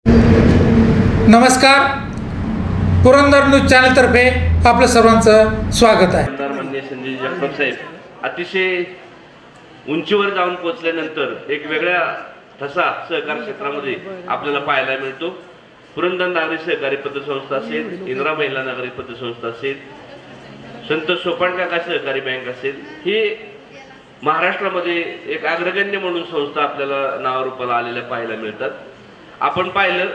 नमस्कार, Purandar news channel तर्फे आपलं सर्वांचं स्वागत आहे. माननीय संजय जगताप साहेब अतिशय उंचीवर जाऊन पोहोचल्यानंतर एक वेगळ्या ठसा सहकार क्षेत्रामध्ये आपल्याला पाहायला मिळतो. पुरंदर नागरी सहकारी पतसंस्था असेल, इंदिरा महिला नागरी पतसंस्था असेल, संत सोपानकाका सहकारी बँक असेल, ही महाराष्ट्रामध्ये एक अग्रगण्य म्हणून संस्था आपल्याला नावारूपाला आलेल्या पाहायला मिळतात. आपण पाहिलं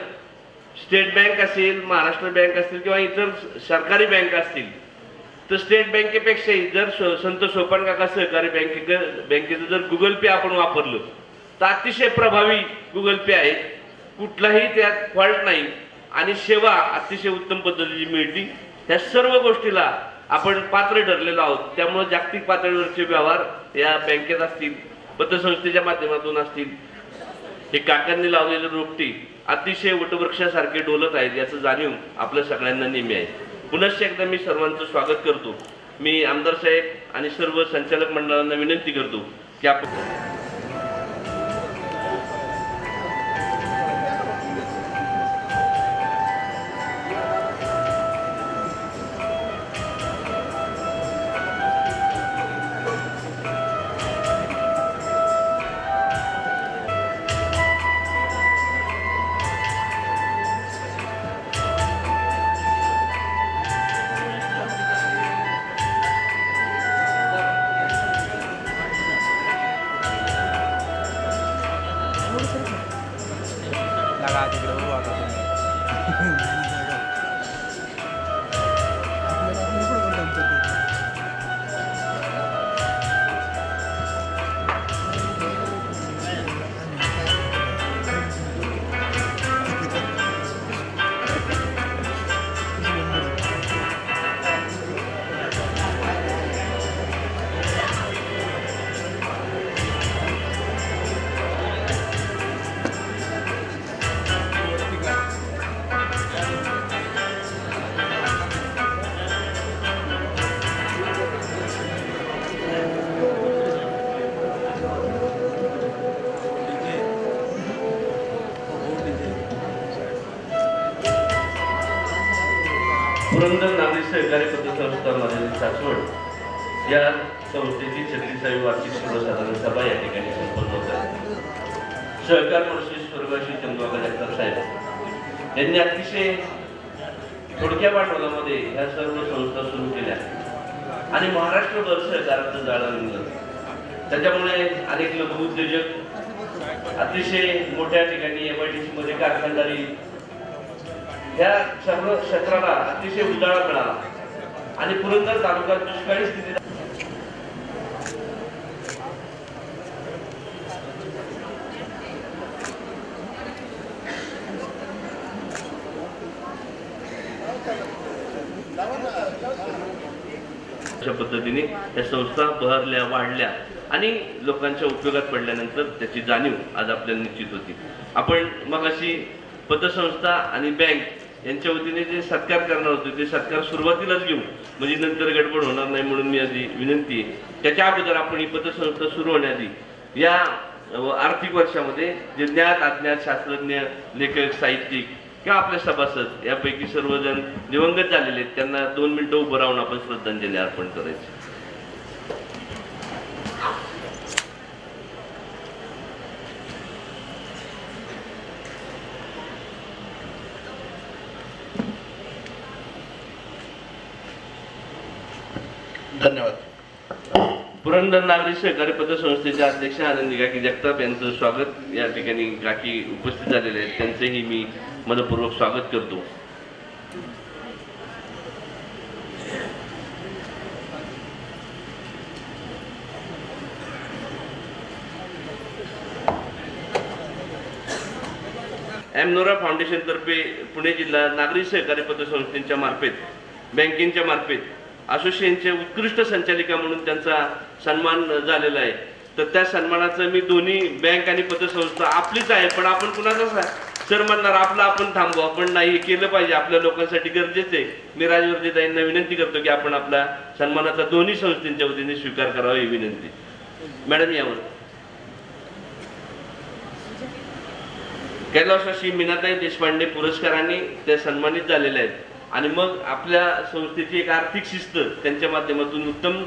स्टेट बँक असेल, महाराष्ट्र बँक असतील किंवा इतर सरकारी बँक असतील, तर स्टेट बँकेपेक्षाही जर संत सोपानकाका सहकारी बँकेचं जर गुगल पे आपण वापरलं तर अतिशय प्रभावी गुगल पे आहे. कुठलाही त्यात फॉल्ट नाही आणि सेवा अतिशय उत्तम पद्धतीची मिळते. ह्या सर्व गोष्टीला आपण पात्र ठरलेलो आहोत. त्यामुळे जागतिक पातळीवरचे व्यवहार या बँकेत असतील, पतसंस्थेच्या माध्यमातून असतील, हे काकांनी लावलेले रोपटी अतिशय वटवृक्षासारखे डोलत आहेत याचं जाणीव आपल्या सगळ्यांना नेहमी आहे. पुनश्च एकदा मी सर्वांचं स्वागत करतो. मी आमदार साहेब आणि सर्व संचालक मंडळांना विनंती करतो की आपण लगा तिकडे उभा होता पुरंदर नागरी सहकारी पतसंस्था मर्यादित सासवड या संस्थेची 36वी वार्षिक सर्वसाधारण सभा या ठिकाणी संपन्न होत आहे. सहकार मंत्री स्वर्गवासी चंद्रकाका जगताप साहेब यांनी अतिशय थोडक्या भांडवलामध्ये ह्या सर्व संस्था सुरू केल्या आणि महाराष्ट्रभर सहकाराचं जाळं निघलं. त्याच्यामुळे अनेक लघुउद्योजक अतिशय मोठ्या ठिकाणी MIDC मध्ये कारखानदारी या सर्व क्षेत्राला अतिशय उजाळा मिळाला आणि पुरंदर तालुक्यात दुष्काळी स्थिती अशा पद्धतीने या संस्था बहरल्या, वाढल्या आणि लोकांच्या उपयोगात पडल्यानंतर त्याची जाणीव आज आपल्याला निश्चित होती. आपण मग अशी पतसंस्था आणि बँक यांच्या वतीने जे सत्कार करणार होते ते सत्कार सुरुवातीलाच घेऊ, म्हणजे नंतर गडबड होणार नाही म्हणून मी आधी विनंती आहे. त्याच्या अगोदर आपण ही पतसंस्था सुरू होण्याआधी या आर्थिक वर्षामध्ये जे ज्ञात अज्ञात शास्त्रज्ञ, लेखक, साहित्यिक किंवा आपले सभासद यापैकी सर्वजण दिवंगत झालेले आहेत, त्यांना 2 मिनिटं उभं राहून आपण श्रद्धांजली अर्पण करायची. धन्यवाद. पुरंदर नागरी सहकारी पतसंस्थेचे अध्यक्ष आनंदी काकी जगताप यांचं स्वागत या ठिकाणी काकी उपस्थित झालेले आहेत, त्यांचेही मी मनपूर्वक स्वागत करतो. एमनोरा फाउंडेशन तर्फे पुणे जिल्हा नागरी सहकारी पतसंस्थेच्या मार्फत, बँकेच्या मार्फत असोसिएशनचे उत्कृष्ट संचालिका म्हणून त्यांचा सन्मान झालेला आहे. तर त्या सन्मानाचं मी दोन्ही बँक आणि पतसंस्था आपलीच आहे, पण आपण कुणाचा सर म्हणणार, आपलं आपण थांबू, आपण नाही, हे केलं पाहिजे, आपल्या लोकांसाठी गरजेचं आहे. मी राजवर्धीताईंना विनंती करतो की आपण आपल्या सन्मानाचा दोन्ही संस्थेच्या वतीने स्वीकार करावा ही विनंती. मॅडम यावर कैलासवासी मीनाताई देशपांडे पुरस्कारांनी त्या सन्मानित झालेल्या आहेत. आणि मग आपल्या संस्थेची एक आर्थिक शिस्त त्यांच्या माध्यमातून उत्तम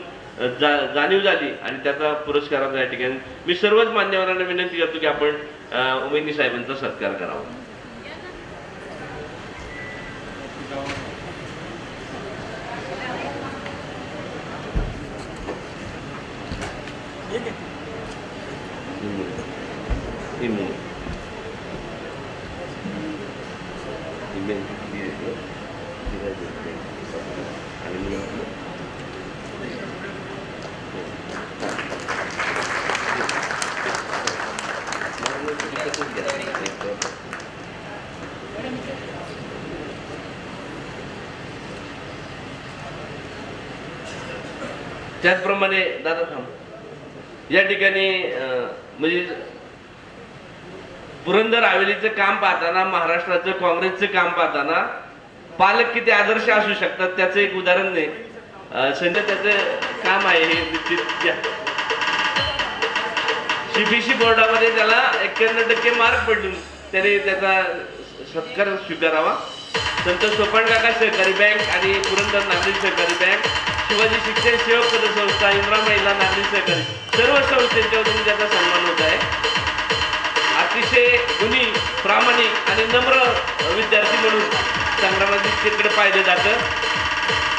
जाणीव झाली आणि त्याचा पुरस्काराचा या ठिकाणी मी सर्वच मान्यवरांना विनंती करतो की आपण वहिनी साहेबांचा सत्कार करावा. त्याचप्रमाणे दादा थांब या ठिकाणी म्हणजे पुरंदर हवेलीचं काम पाहताना महाराष्ट्राचं काँग्रेसचं काम पाहताना पालक किती आदर्श असू शकतात त्याचं एक उदाहरण नाही. सध्या त्याचं काम आहे हे निश्चित सीबीसी बोर्डामध्ये त्याला 91% मार्क पडून त्याने त्याचा सत्कार स्वीकारावा. संत सोपान काका सहकारी बँक आणि पुरंदर नागरी सहकारी बँक, शिवाजी शिक्षण सेवक पतसंस्था, इंदिरा महिला नागरी सहकारी सर्व संस्थेच्या वतीने त्याचा सन्मान होत आहे. अतिशय गुणी, प्रामाणिक आणि नम्र विद्यार्थी म्हणून संग्रामाजीकडे पाहिलं जातं.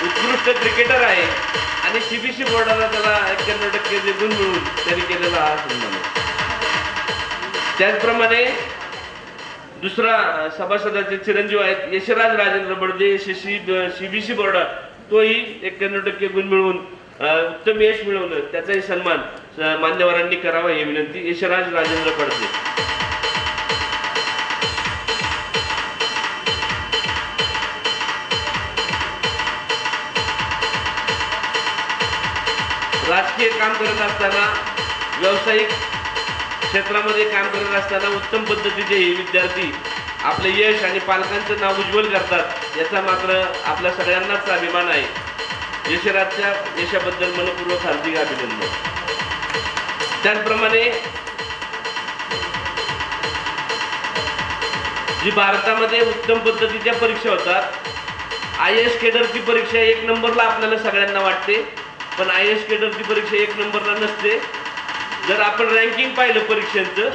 उत्कृष्ट क्रिकेटर आहे आणि सीबीसी बोर्डाला त्याला 91% गुण मिळून त्यांनी केलेला हा सन्मान आहे. त्याचप्रमाणे दुसरा सभासदाचे चिरंजीव आहेत यशराज राजेंद्र बडदे, सीबीसी बोर्ड, तोही 91% गुण मिळवून उत्तम यश मिळवलं. त्याचाही सन्मान मान्यवरांनी करावा ही विनंती. यशराज राजेंद्र बडदे. राजकीय काम करत असताना, व्यावसायिक क्षेत्रामध्ये काम करत असताना उत्तम पद्धतीचे हे विद्यार्थी आपले यश आणि पालकांचं नाव उज्ज्वल करतात याचा मात्र आपल्या सगळ्यांनाच अभिमान आहे. यशराजच्या यशाबद्दल मनपूर्वक हार्दिक अभिनंदन. त्याचप्रमाणे जी भारतामध्ये उत्तम पद्धतीच्या परीक्षा होतात, IAS केडरची परीक्षा 1 नंबरला आपल्याला सगळ्यांना वाटते, पण IAS केडरची परीक्षा 1 नंबरला नसते. जर आपण रँकिंग पाहिलं परीक्षांचं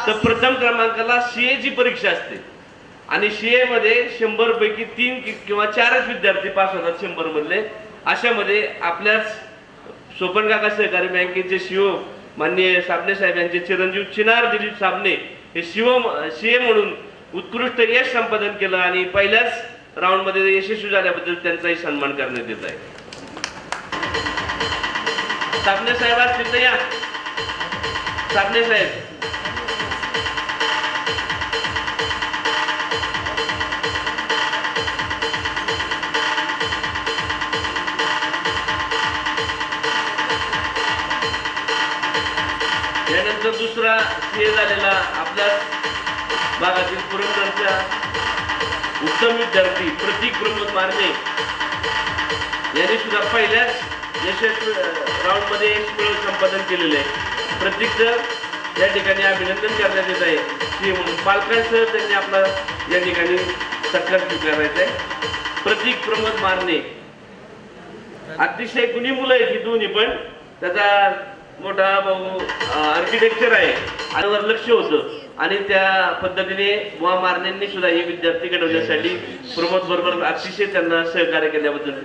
तर प्रथम क्रमांकाला CA ची परीक्षा असते आणि CA मध्ये 100 पैकी 3 किंवा 4च विद्यार्थी पास होतात 100 मधले. अशामध्ये आपल्याच सोपन काका सहकारी बँकेचे CEO माननीय साबणे साहेब यांचे चिरंजीव चिनार दिलीप साबणे हे CA म्हणून उत्कृष्ट यश संपादन केलं आणि पहिल्याच राऊंड मध्ये यशस्वी झाल्याबद्दल त्यांचाही सन्मान करण्यात येत आहे. साबणे साहेब आज तिथे या. साबणे साहेब यानंतर दुसरा CA झालेला आपल्या भागातील पुरंदरचा उत्तम विद्यार्थी प्रतीक प्रमोद मारणे यांनी सुद्धा पहिल्याच यशस्वी राऊंड मध्ये यश मिळवून संपादन केलेले आहे. प्रतीकचं या ठिकाणी अभिनंदन करण्यात येत आहे की पालकांसह त्यांनी आपला या ठिकाणी सत्कार स्वीकारायचा आहे. प्रतीक प्रमोद मारणे अतिशय गुणी मुलं आहेत ही दोन्ही, पण त्याचा मोठा भाऊ आर्किटेक्चर आहे आणि वर लक्ष होतं आणि त्या पद्धतीने बुवा मारण्यांनी सुद्धा हे विद्यार्थी घडवण्यासाठी प्रमोद बरोबर अतिशय त्यांना सहकार्य केल्याबद्दल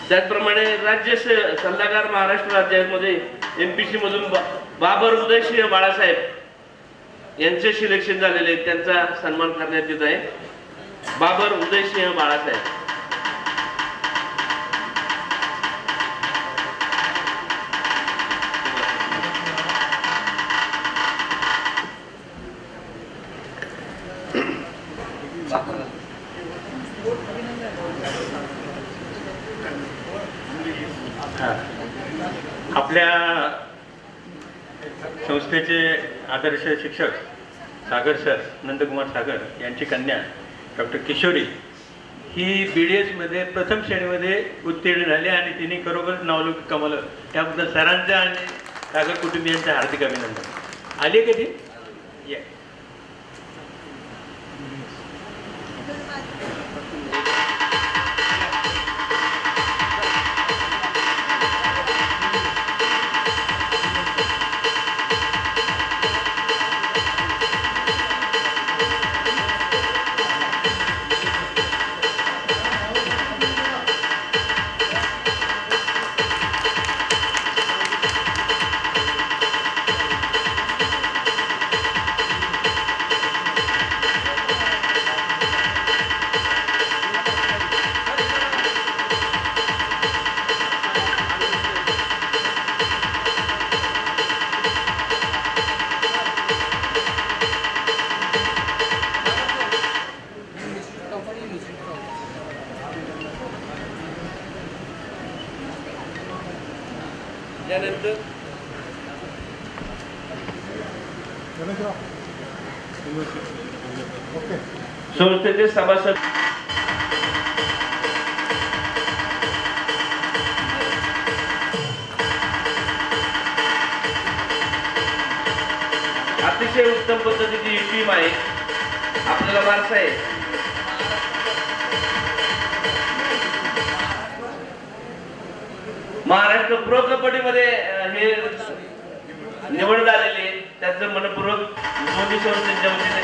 त्याचप्रमाणे राज्य सल्लागार महाराष्ट्र राज्यामध्ये MPC मधून बाबर उदयसिंह बाळासाहेब यांचे सिलेक्शन झालेले, त्यांचा सन्मान करण्यात येत आहे. बाबर उदयसिंह बाळासाहेब. आपल्या संस्थेचे आदर्श शिक्षक सागर सर, नंदकुमार सागर यांची कन्या डॉक्टर किशोरी ही BDSमध्ये प्रथम श्रेणीमध्ये उत्तीर्ण झाली आणि तिने खरोखर नावलौकिक कमावलं. त्याबद्दल सरांचं आणि सागर कुटुंबियांचं हार्दिक अभिनंदन. आली आहे कधी या त्यानंतर संस्थेचे सभासद अतिशय उत्तम पद्धतीची ही टीम आहे. आपल्याला वारसा आहे. महाराष्ट्र प्रो कबड्डीमध्ये हे निवड झालेली आहे. त्याचं मनपूर्वक मोदी संस्थेच्या वतीने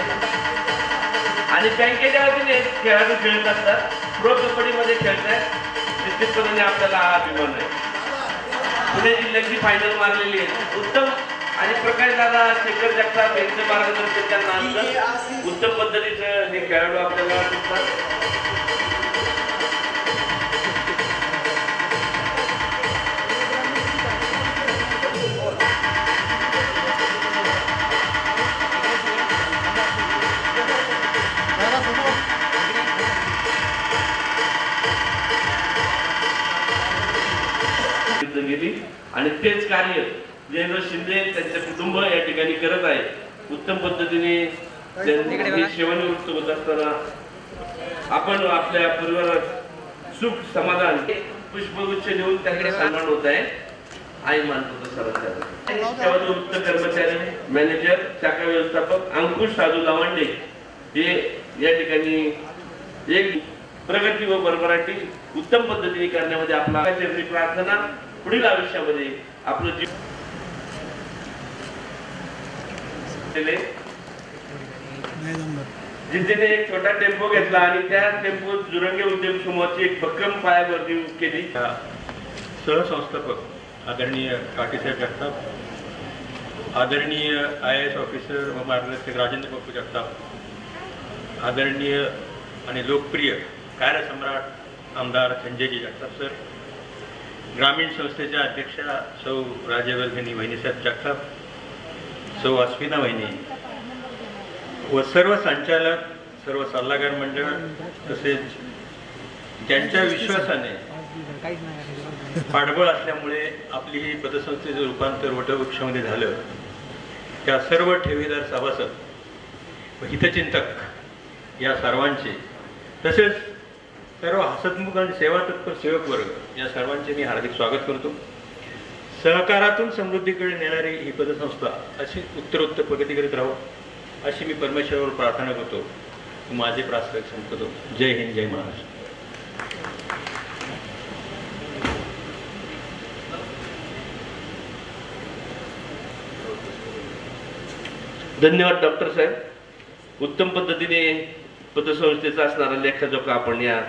आणि बँकेच्या वतीने खेळाडू खेळत असतात. प्रो कबड्डीमध्ये खेळतात. निश्चितपणे आपल्याला हा अभिमान आहे. पुणे जिल्ह्याची फायनल मारलेली आहे. उत्तम आणि प्रकाश दादा शेखर जगताप यांचं मार्गदर्शन त्यांना असतं. उत्तम पद्धतीचं हे खेळाडू आपल्याला दिसतात. गेली आणि तेच कार्य जयेंद्र शिंदे त्यांचे कुटुंब या ठिकाणी करत आहे. उत्तम पद्धतीने त्यांनी सेवानिवृत्त होत असताना आपण आपल्या परिवारात सुख समाधान पुष्पगुच्छ देऊन त्यांचा सन्मान होत आहे. आई मानतो सरांचा वृत्त कर्मचारी मॅनेजर शाखा व्यवस्थापक अंकुश साधू लावांडे हे या ठिकाणी एक प्रगती व भरभराटी उत्तम पद्धतीने करण्यामध्ये आपला प्रार्थना पुढील आयुष्यामध्ये आपलं जीवन जिद्दीने एक छोटा टेम्पो घेतला आणि त्या टेम्पोत जुरंगे उद्योग समूहाची एक भक्कम पायाभरणी केली. सहसंस्थापक आदरणीय काकीसाहेब जगताप, आदरणीय IAS ऑफिसर व मार्गदर्शक राजेंद्र बापू जगताप, आदरणीय आणि लोकप्रिय कार्यसम्राट आमदार संजयजी जगताप सर, ग्रामीण संस्थेच्या अध्यक्षा सौ राजवर्धिनी वहिनीसाहेब जगताप, सौ अस्मिना वहिनी व सर्व संचालक, सर्व सल्लागार मंडळ, तसेच ज्यांच्या विश्वासाने पाठबळ असल्यामुळे आपली ही पतसंस्थेचं रूपांतर वटवृक्षामध्ये झालं, त्या सर्व ठेवीदार सभासद व हितचिंतक या सर्वांचे, तसेच सर्व हसतमुख आणि सेवातत्पर सेवक वर्ग या सर्वांचे मी हार्दिक स्वागत करतो. सहकारातून समृद्धीकडे नेणारी ही पतसंस्था अशी उत्तरोत्तर प्रगती करीत राहो अशी मी परमेश्वरावर प्रार्थना करतो. माझे प्रास्ताविक संपतो. जय हिंद, जय महाराष्ट्र. धन्यवाद डॉक्टर साहेब. उत्तम पद्धतीने पतसंस्थेचा असणारा लेखाजोखा आपण या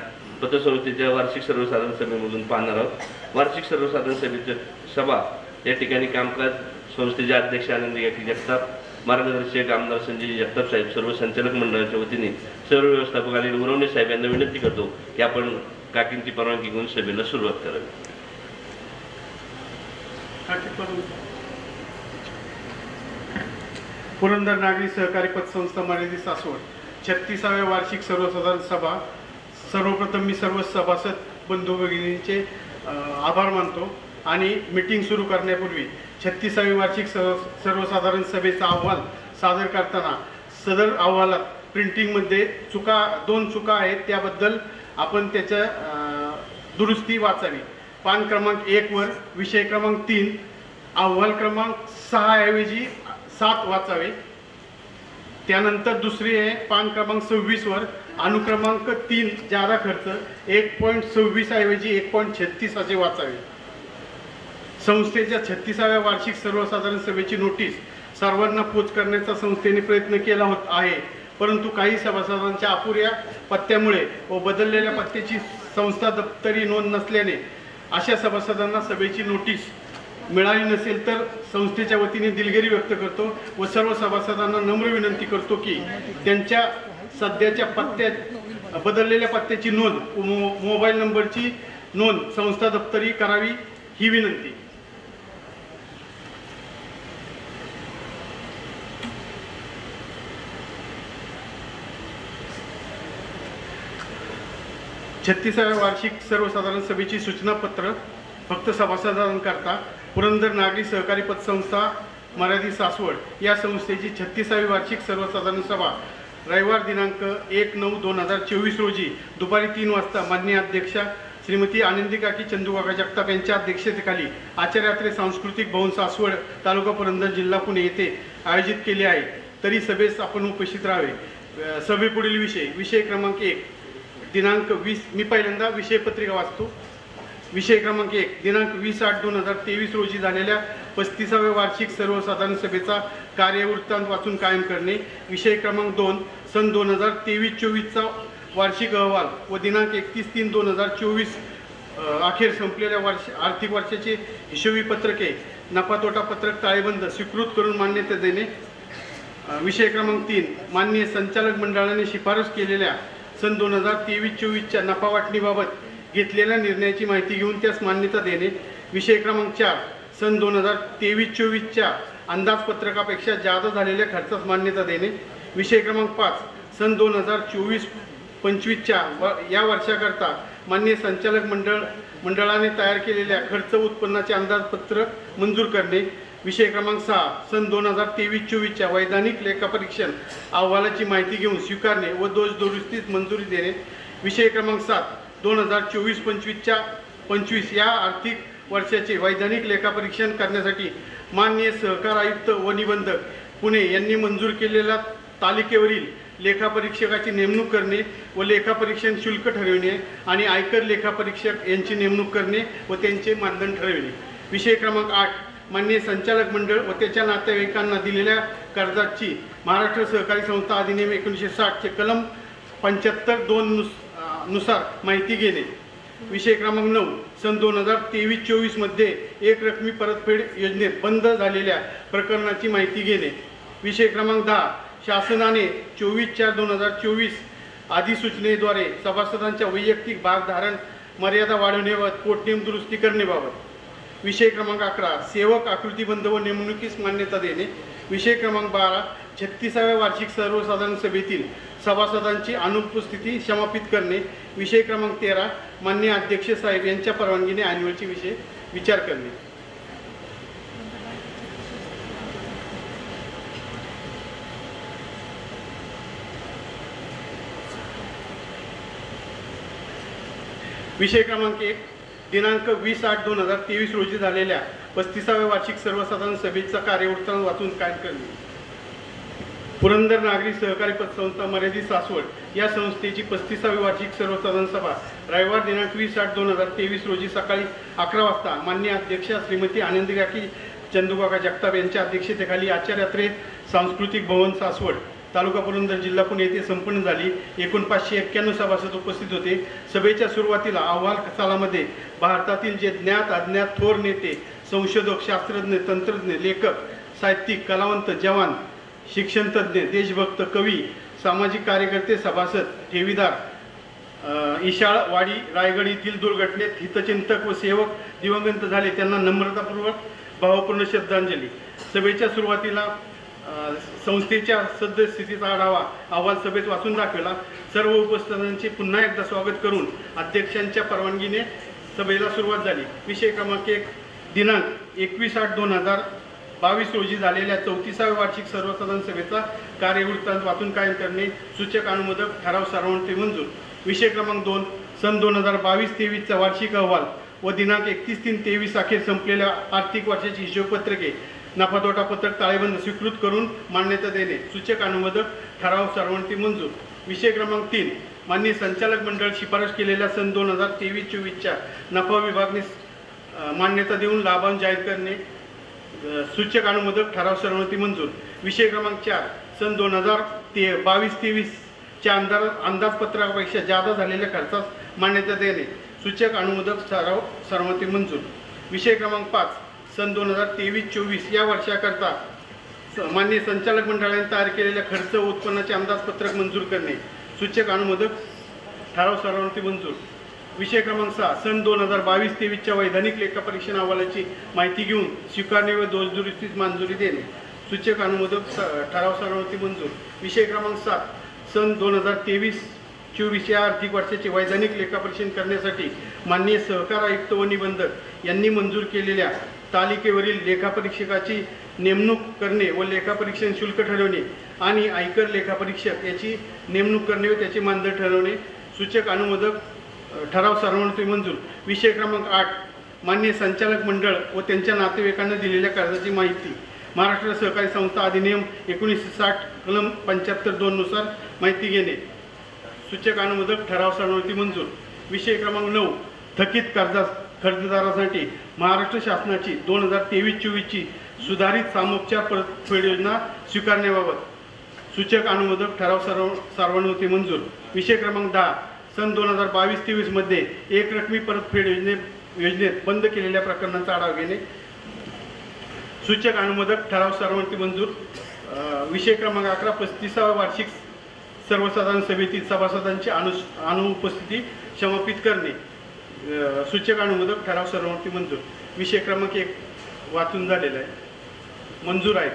पतसंस्थेच्या वार्षिक सर्वसाधारण सभेमधून पाहणार आहोत. वार्षिक सर्वसाधारण सभेची सभा या ठिकाणी कामकाज संस्थेचे अध्यक्ष आनंदी जगताप, मार्गदर्शक आमदार संजय जगताप साहेब, सर्व संचालक मंडळाच्या वतीने सर्व व्यवस्थापक आणि उरवणे साहेब यांना विनंती करतो की आपण काकींची परवानगी घेऊन सभेला सुरुवात करावी. पुरंदर नागरी सहकारी पतसंस्था मर्यादित सासवड 36व्या वार्षिक सर्वसाधारण सभा. सर्वप्रथम मी सर्व सभासद बंधू भगिनींचे आभार मानतो आणि मीटिंग सुरू करण्यापूर्वी 36वी वार्षिक सर्वसाधारण सभेचा अहवाल सादर करताना सदर अहवालात प्रिंटिंगमध्ये दोन चुका आहेत, त्याबद्दल आपण त्याच्या दुरुस्ती वाचावी. पान क्रमांक 1 वर विषय क्रमांक 3 अहवाल क्रमांक 6 ऐवजी 7 वाचावे. त्यानंतर दुसरी आहे पान क्रमांक 26 वर अनुक्रमांक 3 जादा खर्च 1.26 ऐवजी 1.36 असे वाचावे. संस्थेच्या 36व्या वार्षिक सर्वसाधारण सभेची नोटीस सर्वांना पोच करण्याचा संस्थेने प्रयत्न केला आहे, परंतु काही सभासदांच्या अपुऱ्या पत्त्यामुळे व बदललेल्या पत्त्याची संस्था दप्तरी नोंद नसल्याने अशा सभासदांना सभेची नोटीस मिळाली नसेल तर संस्थेच्या वतीने दिलगिरी व्यक्त करतो व सर्व सभासदांना नम्र विनंती करतो की त्यांच्या सध्याच्या पत्त्यात बदललेल्या पत्त्याची नोंद व मोबाईल नंबरची नोंद संस्था दप्तरी करावी ही विनंती. छत्तीसाव्या वार्षिक सर्वसाधारण सभेची सूचनापत्र फक्त सभासदांकरता पुरंदर नागरी सहकारी पतसंस्था मर्यादित सासवड या संस्थेची 36वी वार्षिक सर्वसाधारण सभा रविवार दिनांक 1/9/2024 रोजी दुपारी 3 वाजता माननीय अध्यक्षा श्रीमती आनंदीकाकी चंदूकाका जगताप यांच्या अध्यक्षतेखाली आचार्यात्रे सांस्कृतिक भवन सासवड तालुका पुरंदर जिल्हा पुणे येथे आयोजित केले आहे. तरी सभेस आपण उपस्थित राहावे. सभेपुढील विषय क्रमांक 1 दिनांक 20 मी पहिल्यांदा विषयपत्रिका वाचतो. विषय क्रमांक 1 दिनांक 20/8/2023 रोजी झालेल्या 35व्या वार्षिक सर्वसाधारण सभेचा कार्यवृत्तांत वाचून कायम करणे. विषय क्रमांक 2 सन 2023-24चा वार्षिक अहवाल व दिनांक 31/3/2024 अखेर संपलेल्या आर्थिक वर्षाचे हिशोबी पत्रके नफा तोटा पत्रक ताळेबंद स्वीकृत करून मान्यता देणे. विषय क्रमांक 3 माननीय संचालक मंडळाने शिफारस केलेल्या सन 2023-24च्या नफा वाटणीबाबत घेतलेल्या निर्णयाची माहिती घेऊन त्यास मान्यता देणे. विषय क्रमांक 4 सन 2023-24च्या अंदाजपत्रकापेक्षा जादा झालेल्या खर्चास मान्यता देणे. विषय क्रमांक 5 सन 2024-25च्या या वर्षाकरता माननीय संचालक मंडळाने तयार केलेल्या खर्च उत्पन्नाचे अंदाजपत्रक मंजूर करणे. विषय क्रमांक 6 सन 2023-24च्या वैधानिक लेखापरीक्षण अहवालाची माहिती घेऊन स्वीकारणे व दोष दुरुस्तीस मंजुरी देणे. विषय क्रमांक 7 2024-25 या आर्थिक वर्षाचे वैधानिक लेखापरीक्षण करण्यासाठी माननीय सहकार आयुक्त व निबंधक पुणे यांनी मंजूर केलेल्या तालिकेवरील लेखापरीक्षकाची नेमणूक करणे व लेखापरीक्षण शुल्क ठरविणे आणि आयकर लेखापरीक्षक यांची नेमणूक करणे व त्यांचे मानदंड ठरविणे. विषय क्रमांक 8 माननीय संचालक मंडळ व त्याच्या नातेवाईकांना दिलेल्या कर्जाची महाराष्ट्र सहकारी संस्था अधिनियम 1960 चे कलम 75(2) नुसार माहिती घेणे. विषय क्रमांक 9 सन 2023-24 मध्ये एक रकमी परतफेड योजनेत बंद झालेल्या प्रकरणाची माहिती घेणे. विषय क्रमांक 10 शासनाने 24/4/2024 अधिसूचनेद्वारे सभासदांच्या वैयक्तिक भागधारण मर्यादा वाढवण्याबाबत पोटनियम दुरुस्ती करण्याबाबत. विषय क्रमांक 11 सेवक आकृतीबंध व नेमणुकीस मान्यता देणे. विषय क्रमांक 12 36व्या वार्षिक सर्वसाधारण सभेतील सभासदांची अनुपस्थिती समापित करणे. विषय क्रमांक 13 माननीय अध्यक्ष साहेब यांच्या परवानगीने ॲन्युअलचे विषय विचार करणे. विषय क्रमांक 1 दिनांक 20/8/2023 रोजी झालेल्या 35व्या वार्षिक सर्वसाधारण सभेचा कार्यवृत्तांत वाचून कायम करणे. पुरंदर नागरी सहकारी पतसंस्था मर्यादित सासवड या संस्थेची 35वी वार्षिक सर्वसाधारण सभा रविवार दिनांक 20/8/2023 रोजी सकाळी 11 वाजता माननीय अध्यक्षा श्रीमती आनंदीकाकी चंदूकाका जगताप यांच्या अध्यक्षतेखाली आचार्यात्रे सांस्कृतिक भवन सासवड तालुका पुरंदर जिल्हा पुणे येथे संपन्न झाली. एकूण 591 सभासद उपस्थित होते. सभेच्या सुरुवातीला अहवाल सालामध्ये भारतातील जे ज्ञात अज्ञात थोर नेते, संशोधक, शास्त्रज्ञ, तंत्रज्ञ, लेखक, साहित्यिक, कलावंत, जवान, शिक्षणतज्ञ, देशभक्त, कवी, सामाजिक कार्यकर्ते, सभासद, ठेवीदार, इशाळवाडी रायगड येथील दुर्घटनेत हितचिंतक व सेवक दिवंगत झाले त्यांना नम्रतापूर्वक भावपूर्ण श्रद्धांजली. सभेच्या सुरुवातीला संस्थेच्या सद्यस्थितीचा आढावा अहवाल सभेत वाचून दाखवला. सर्व उपस्थितांचे पुन्हा एकदा स्वागत करून अध्यक्षांच्या परवानगीने सभेला सुरुवात झाली. विषय क्रमांक 1 दिनांक 21/8/2022 रोजी झालेल्या 34व्या वार्षिक सर्वसाधारण सभेचा कार्यवृत्तांत वाचून कायम करणे. सूचक अनुमोदक ठराव सर्वानुमते मंजूर. विषय क्रमांक 2 सन 2022-23चा वार्षिक अहवाल व दिनांक 31/3/23 अखेर संपलेल्या आर्थिक वर्षाची हिशोबपत्रके नफा-तोटा पत्रक ताळेबंद स्वीकृत करून मान्यता देणे. सूचक अनुमोदक ठराव सर्वानुमते मंजूर. विषय क्रमांक 3 माननीय संचालक मंडळ शिफारस केलेल्या सन 2023-24च्या नफा विभागणी मान्यता देऊन लाभांश जाहीर करणे. सूचक अनुमोदक ठराव सर्वानुमते मंजूर. विषय क्रमांक 4 सन 2022-23च्या अंदाजपत्रकापेक्षा जादा झालेल्या खर्चास मान्यता देणे. सूचक अनुमोदक ठराव सर्वानुमते मंजूर. विषय क्रमांक 5 सन 2023-24 या वर्षाकरता माननीय संचालक मंडळाने तयार केलेल्या खर्च व उत्पन्नाचे अंदाजपत्रक मंजूर करणे. सूचक अनुमोदक ठराव सर्वानुमते मंजूर. विषय क्रमांक 6 सन 2022-23च्या वैधानिक लेखापरीक्षण अहवालाची माहिती घेऊन स्वीकारणे व दोषदुरुस्तीस मंजुरी देणे. सूचक अनुमोदक ठराव सर्वानुमते मंजूर. विषय क्रमांक 7 सन 2023-24 या आर्थिक वर्षाचे वैधानिक लेखापरीक्षण करण्यासाठी माननीय सहकार आयुक्त व निबंधक यांनी मंजूर केलेल्या तालिकेवरील लेखापरीक्षकाची नेमणूक करणे व लेखापरीक्षण शुल्क ठरवणे आणि आयकर लेखापरीक्षक याची नेमणूक करणे व त्याचे मानदंड ठरवणे. सूचक अनुमोदक ठराव सर्वानुमते मंजूर. विषय क्रमांक 8 माननीय संचालक मंडळ व त्यांच्या नातेवाईकांना दिलेल्या कर्जाची माहिती महाराष्ट्र सहकारी संस्था अधिनियम 1960 कलम 75(2) नुसार माहिती घेणे. सूचक अनुमोदक ठराव सर्वानुमते मंजूर. विषय क्रमांक 9 थकीत कर्जदारासाठी महाराष्ट्र शासनाची 2023-24ची सुधारित सामोपचार परतफेड योजना स्वीकारण्याबाबत. सूचक अनुमोदक ठराव सर्वानुमते मंजूर. विषय क्रमांक 10 सन 2022-23 मध्ये एकरकमी परतफेड योजनेत बंद केलेल्या प्रकरणांचा आढावा घेणे. सूचक अनुमोदक ठराव सर्वानुमते मंजूर. विषय क्रमांक 11 35व्या वार्षिक सर्वसाधारण सभेतील सभासदांची अनुपस्थिती समापित करणे. सूचक अनुमोदक ठराव सर्वानुमते मंजूर. विषय क्रमांक 1 वाचून झालेला आहे, मंजूर आहे.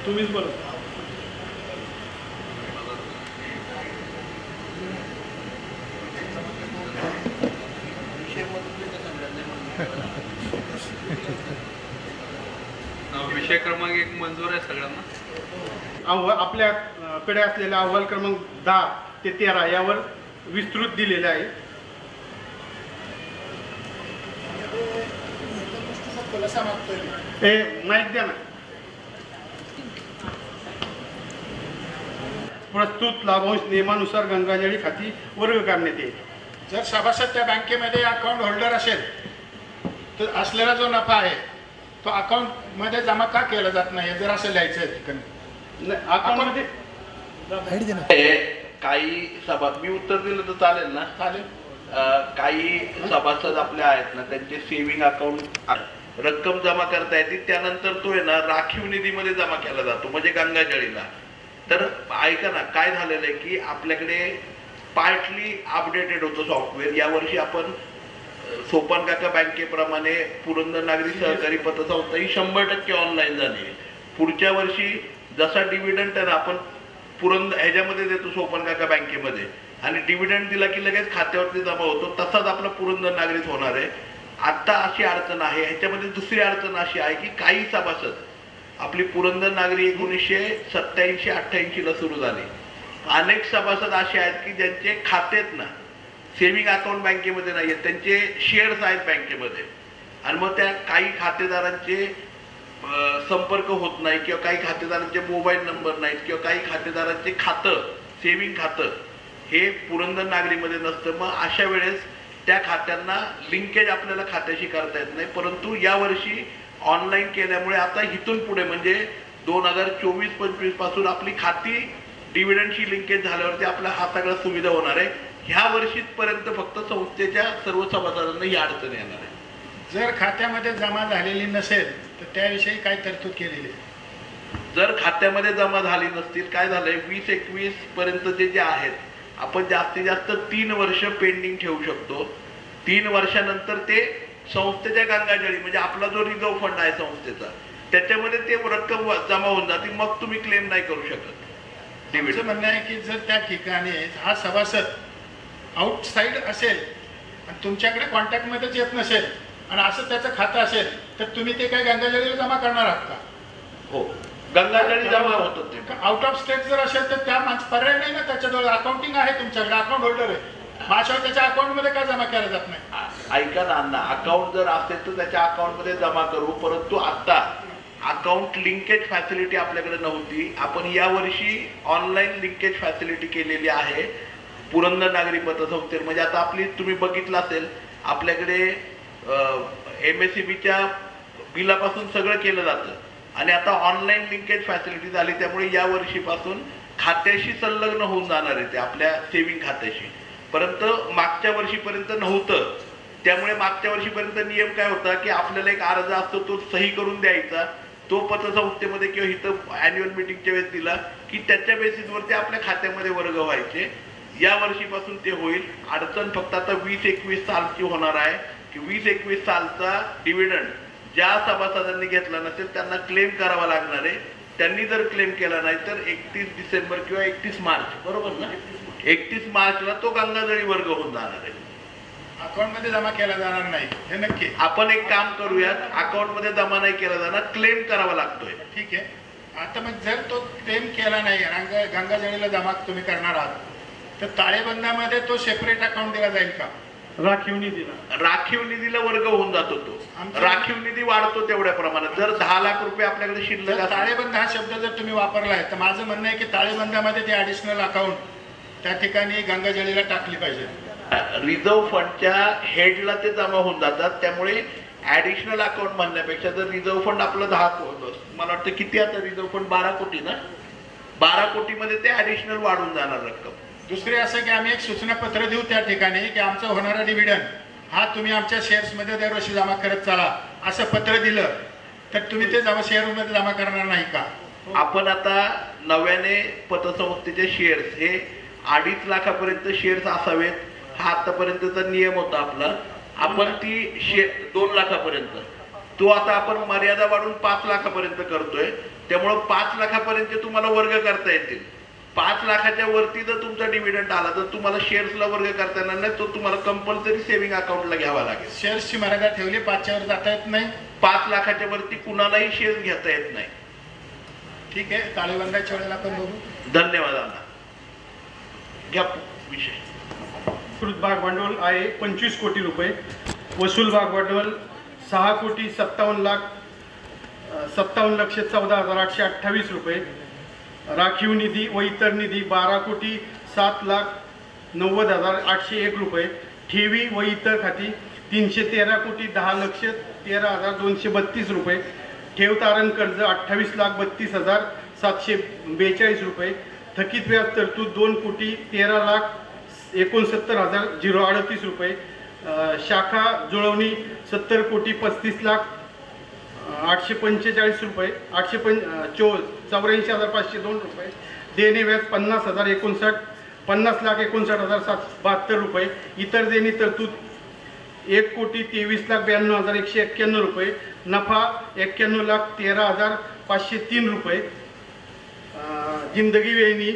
तुम्हीच बोला. विषय क्रमांक 1 मंजूर आहे सगळ्यांना. आपल्याकडे असलेला अहवाल क्रमांक 10 ते 13 यावर विस्तृत दिलेला आहे. माहिती द्या ना. प्रस्तुत लाभांश नियमानुसार गंगाजळी खाती वर्ग करण्यात येईल. जर सभासद त्या बँकेमध्ये अकाउंट होल्डर असेल तर असलेला जो नफा आहे तो अकाउंटमध्ये जमा का केला जात नाही, जर असं लिहायचं आहे ठिकाणी अकाउंटमध्ये काही सभा मी उत्तर दिलं तर चालेल ना? चालेल. काही सभासद आपले आहेत ना, त्यांचे सेव्हिंग अकाउंट रक्कम जमा करता येते, त्यानंतर तो आहे ना राखीव निधीमध्ये जमा केला जातो, म्हणजे गंगाजळीला. तर ऐका ना, काय झालेलं आहे की आपल्याकडे पार्टली अपडेटेड होतं सॉफ्टवेअर. यावर्षी आपण सोपान काका बँकेप्रमाणे पुरंदर नागरी सहकारी पतसंस्था ही 100% ऑनलाईन झाली. पुढच्या वर्षी जसा डिव्हिडंड आहे ना आपण पुरंदर ह्याच्यामध्ये देतो सोपान काका बँकेमध्ये, आणि डिव्हिडंड दिला की लगेच खात्यावरती जमा होतो, तसाच आपला पुरंदर नागरीत होणार आहे. आता अशी अडचण आहे. ह्याच्यामध्ये दुसरी अडचण अशी आहे की काही सभासद आपली पुरंदर नागरी 1987-88ला सुरू झाली. अनेक सभासद असे आहेत की ज्यांचे खातेत ना सेव्हिंग अकाउंट बँकेमध्ये नाही आहेत, त्यांचे शेअर्स आहेत बँकेमध्ये, आणि मग त्या काही खातेदारांचे संपर्क होत नाही, किंवा काही खातेदारांचे मोबाईल नंबर नाहीत, किंवा काही खातेदारांचे खातं सेव्हिंग खातं हे पुरंदर नागरीमध्ये नसतं. मग अशा वेळेस त्या खात्यांना लिंकेज आपल्याला खात्याशी करता येत नाही. परंतु यावर्षी ऑनलाईन केल्यामुळे आता इथून पुढे म्हणजे 2024-25 पासून आपली खाती डिव्हिडंडशी लिंकेज झाल्यावरती आपल्या हा सगळ्या सुविधा होणार आहे. ह्या वर्षीपर्यंत फक्त संस्थेच्या सर्व सभासदांना ही अडचण येणार आहे. जर खात्यामध्ये जमा झालेली नसेल तर त्याविषयी काय तरतूद केलेली आहे? जर खात्यामध्ये जमा झाली नसतील, काय झालंय 20-21 पर्यंत जे आहेत आपण जास्तीत जास्त 3 वर्ष पेंडिंग ठेवू शकतो. 3 वर्षानंतर ते संस्थेच्या गंगाजळी म्हणजे आपला जो रिझर्व्ह फंड आहे संस्थेचा त्याच्यामध्ये ते रक्कम जमा होऊन जाते, मग तुम्ही क्लेम नाही करू शकत. आमचं म्हणणं आहे की जर त्या ठिकाणी हा सभासद आउटसाईड असेल आणि तुमच्याकडे कॉन्टॅक्टमध्येच येत नसेल आणि असं त्याचं खातं असेल तर तुम्ही ते काय गंगाजळीला जमा करणार आहात का? हो, गंगाजळी जमा होतं ते. आउट ऑफ स्टेट जर असेल तर त्या पर्याय नाही ना, त्याच्याजवळ अकाउंटिंग आहे, तुमच्याकडे अकाउंट होल्डर आहे, माझ्यावर त्याच्या अकाउंटमध्ये का जमा केला जात नाही? ऐका ना अण्णा, अकाउंट जर असेल तर त्याच्या अकाउंटमध्ये जमा करू, परंतु आता अकाउंट लिंकेज फॅसिलिटी आपल्याकडे नव्हती. आपण यावर्षी ऑनलाईन लिंकेज फॅसिलिटी केलेली आहे पुरंदर नागरी पतसंस्थेत. म्हणजे आता आपली तुम्ही बघितलं असेल आपल्याकडे MSEBच्या बिलापासून सगळं केलं जातं आणि आता ऑनलाईन लिंकेज फॅसिलिटी झाली, त्यामुळे या वर्षीपासून खात्याशी संलग्न होऊन जाणार आहे ते आपल्या सेव्हिंग खात्याशी. परंतु मागच्या वर्षीपर्यंत नव्हतं. त्यामुळे मागच्या वर्षीपर्यंत नियम काय होता की आपल्याला एक अर्ज असतो तो सही करून द्यायचा, तो पतसंस्थेमध्ये किंवा इथं अॅन्युअल मिटिंगच्या वेळेस दिला की त्याच्या बेसिसवरती आपल्या खात्यामध्ये वर्ग व्हायचे. या वर्षीपासून ते होईल. अडचण फक्त आता 20-21 सालची होणार आहे की 20-21 सालचा डिव्हिडंड ज्या सभासदांनी घेतला नसेल त्यांना क्लेम करावा लागणार आहे. त्यांनी जर क्लेम केला नाही तर 31 डिसेंबर किंवा 31 मार्च, बरोबर ना, 31 मार्चला तो गंगाजळी वर्ग होऊन जाणार आहे. अकाउंटमध्ये जमा केला जाणार नाही हे नक्की. आपण एक काम करूयात, अकाउंटमध्ये जमा नाही केला जाणार, क्लेम करावा लागतोय. ठीक आहे. आता मग जर तो क्लेम केला नाही, गंगाजळीला जमा तुम्ही करणार आहात, तर ताळेबंदामध्ये तो सेपरेट अकाउंट दिला जाईल का? राखीव निधीला राखीव निधीला वर्ग होऊन जातो तो. राखीव निधी वाढतो तेवढ्या प्रमाणात. जर 10 लाख रुपये आपल्याकडे शिल्लक जर ताळेबंद हा शब्द जर तुम्ही वापरलाय तर माझं म्हणणं आहे की ताळेबंदामध्ये ते ॲडिशनल अकाउंट त्या ठिकाणी गंगाजळीला टाकली पाहिजे. रिझर्व्ह फंडच्या हेडला ते जमा होऊन जातात. त्यामुळे ऍडिशनल अकाउंट म्हणण्यापेक्षा जर रिझर्व्ह फंड आपलं 10 मला वाटतं किती आता रिझर्व्ह फंड 12 कोटी ना, 12 कोटीमध्ये ते ऍडिशनल वाढून जाणार रक्कम. दुसरे असं की आम्ही एक सूचनापत्र देऊ त्या ठिकाणी की आमचा होणारा डिव्हिडंड हा तुम्ही आमच्या शेअर्समध्ये दरवर्षी जमा करत चला, असं पत्र दिलं तर तुम्ही ते शेअरमध्ये जमा करणार नाही का? आपण आता नव्याने पतसंस्थेचे शेअर्स हे 2.5 लाखापर्यंत शेअर्स असावेत, हा आतापर्यंतचा नियम होता आपला. आपण ती 2 लाखापर्यंत, तो आता आपण मर्यादा वाढून 5 लाखापर्यंत करतोय. त्यामुळं 5 लाखापर्यंत तुम्हाला वर्ग करता येतील. 5 लाखाच्या वरती जर तुमचा डिव्हिडंड आला तर तुम्हाला शेअर्सला वर्ग करता येणार नाही, तो तुम्हाला कंपल्सरी सेव्हिंग अकाउंटला घ्यावा लागेल. शेअर्सची मर्यादा ठेवली, 5च्या वर जाता येत नाही. 5 लाखाच्या वरती कुणालाही शेअर्स घेता येत नाही. ठीक आहे, ताळेबंदाच्या वेळेला आपण बघू. धन्यवाद अण्णा. घ्या विषय. विस्तृत भाग भांडवल आहे 25 कोटी रुपये. वसूल भाग भांडवल 6,57,57,14,828 रुपये. राखीव निधी व इतर निधी 12,07,90,801 रुपये. ठेवी व इतर खाती 313,10,13,232 रुपये. ठेव तारण कर्ज 28,32,742 रुपये. थकीत व्याज तरतूद 2,13,69,038 रुपये. शाखा जुळवणी 70,35,845 रुपये. 84,502 रुपये. देणे व्याज 50,59,772 रुपये. इतर देणी तरतूद 1,23,92,191 रुपये. नफा 91,13,503 रुपये. जिंदगी वेणी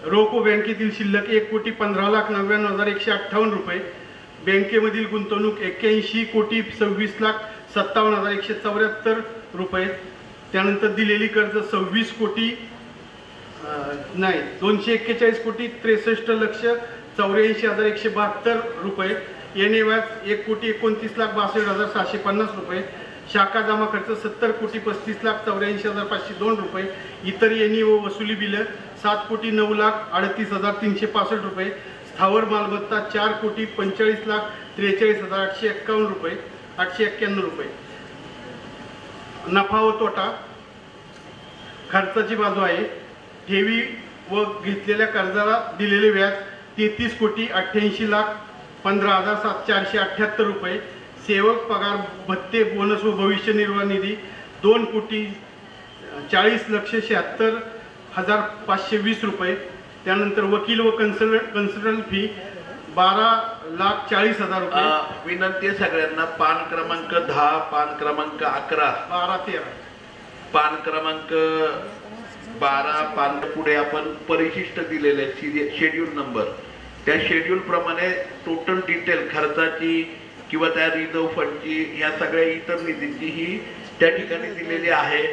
रोको बँकेतील शिल्लक 1,15,99,158 रुपये. बँकेमधील गुंतवणूक 81,26,57,174 रुपये. त्यानंतर दिलेली कर्ज 241,63,84,172 रुपये. येणे व्याज 1,29,62,750 रुपये. शाखा जमा खर्च 70,35,84,502 रुपये. इतर येणी व वसुली बिलं 7,09,38,365 रुपये. स्थावर मालमत्ता 4,45,43,851 रुपये 891 रुपये. नफा व तोटा खर्चाची बाजू आहे. ठेवी व घेतलेल्या कर्जाला दिलेले व्याज 33,88,15,478 रुपये. सेवक पगार भत्ते बोनस व भविष्य निर्वाह निधी 2,40,76,520 रुपये. त्यानंतर वकील व कन्सल्टंट फी 12,40,000 रुपये. विनंती आहे सगळ्यांना, पान क्रमांक 10, पान क्रमांक 11, 12-13, पान क्रमांक 12 पान पुढे आपण परिशिष्ट दिलेले शेड्यूल नंबर, त्या शेड्यूल प्रमाणे टोटल डिटेल खर्चाची किंवा त्या रिझर्व्ह फंडची ह्या सगळ्या इतर निधीची ही त्या ठिकाणी दिलेली आहे.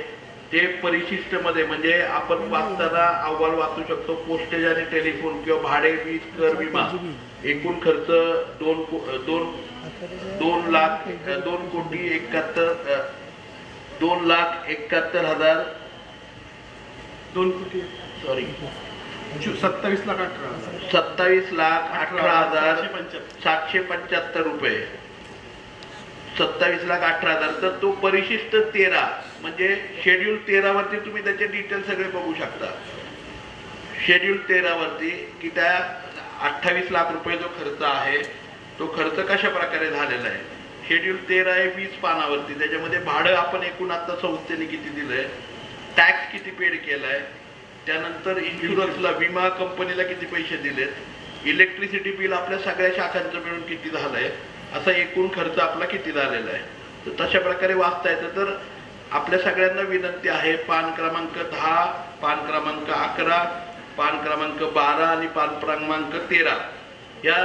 ते परिशिष्ट मध्ये म्हणजे आपण वाचताना अहवाल वाचू शकतो. पोस्टेज आणि टेलिफोन किंवा भाडे, वीज, कर, विमा एकूण खर्च 2,71,000 27,18,775 रुपये, 27,18,000. तर तो परिशिष्ट 13 म्हणजे शेड्यूल 13 वरती तुम्ही त्याचे डिटेल सगळे बघू शकता. शेड्यूल 13 वरती की त्या 28 लाख रुपये जो खर्च आहे तो खर्च कशा प्रकारे झालेला आहे. शेड्यूल 13 आहे 20 पानावरती. त्याच्यामध्ये भाडं आपण एकूण आता संस्थेने किती दिलंय, टॅक्स किती पेड केलाय, त्यानंतर इन्शुरन्सला विमा कंपनीला किती पैसे दिलेत, इलेक्ट्रिसिटी बिल आपल्या सगळ्या शाखांचं मिळून किती झालंय, असा एकूण खर्च आपला किती झालेला आहे. तर तशा प्रकारे वाचता येतं. तर आपल्या सगळ्यांना विनंती आहे, पान क्रमांक 10, पान क्रमांक 11, पान क्रमांक 12 आणि पान क्रमांक 13 या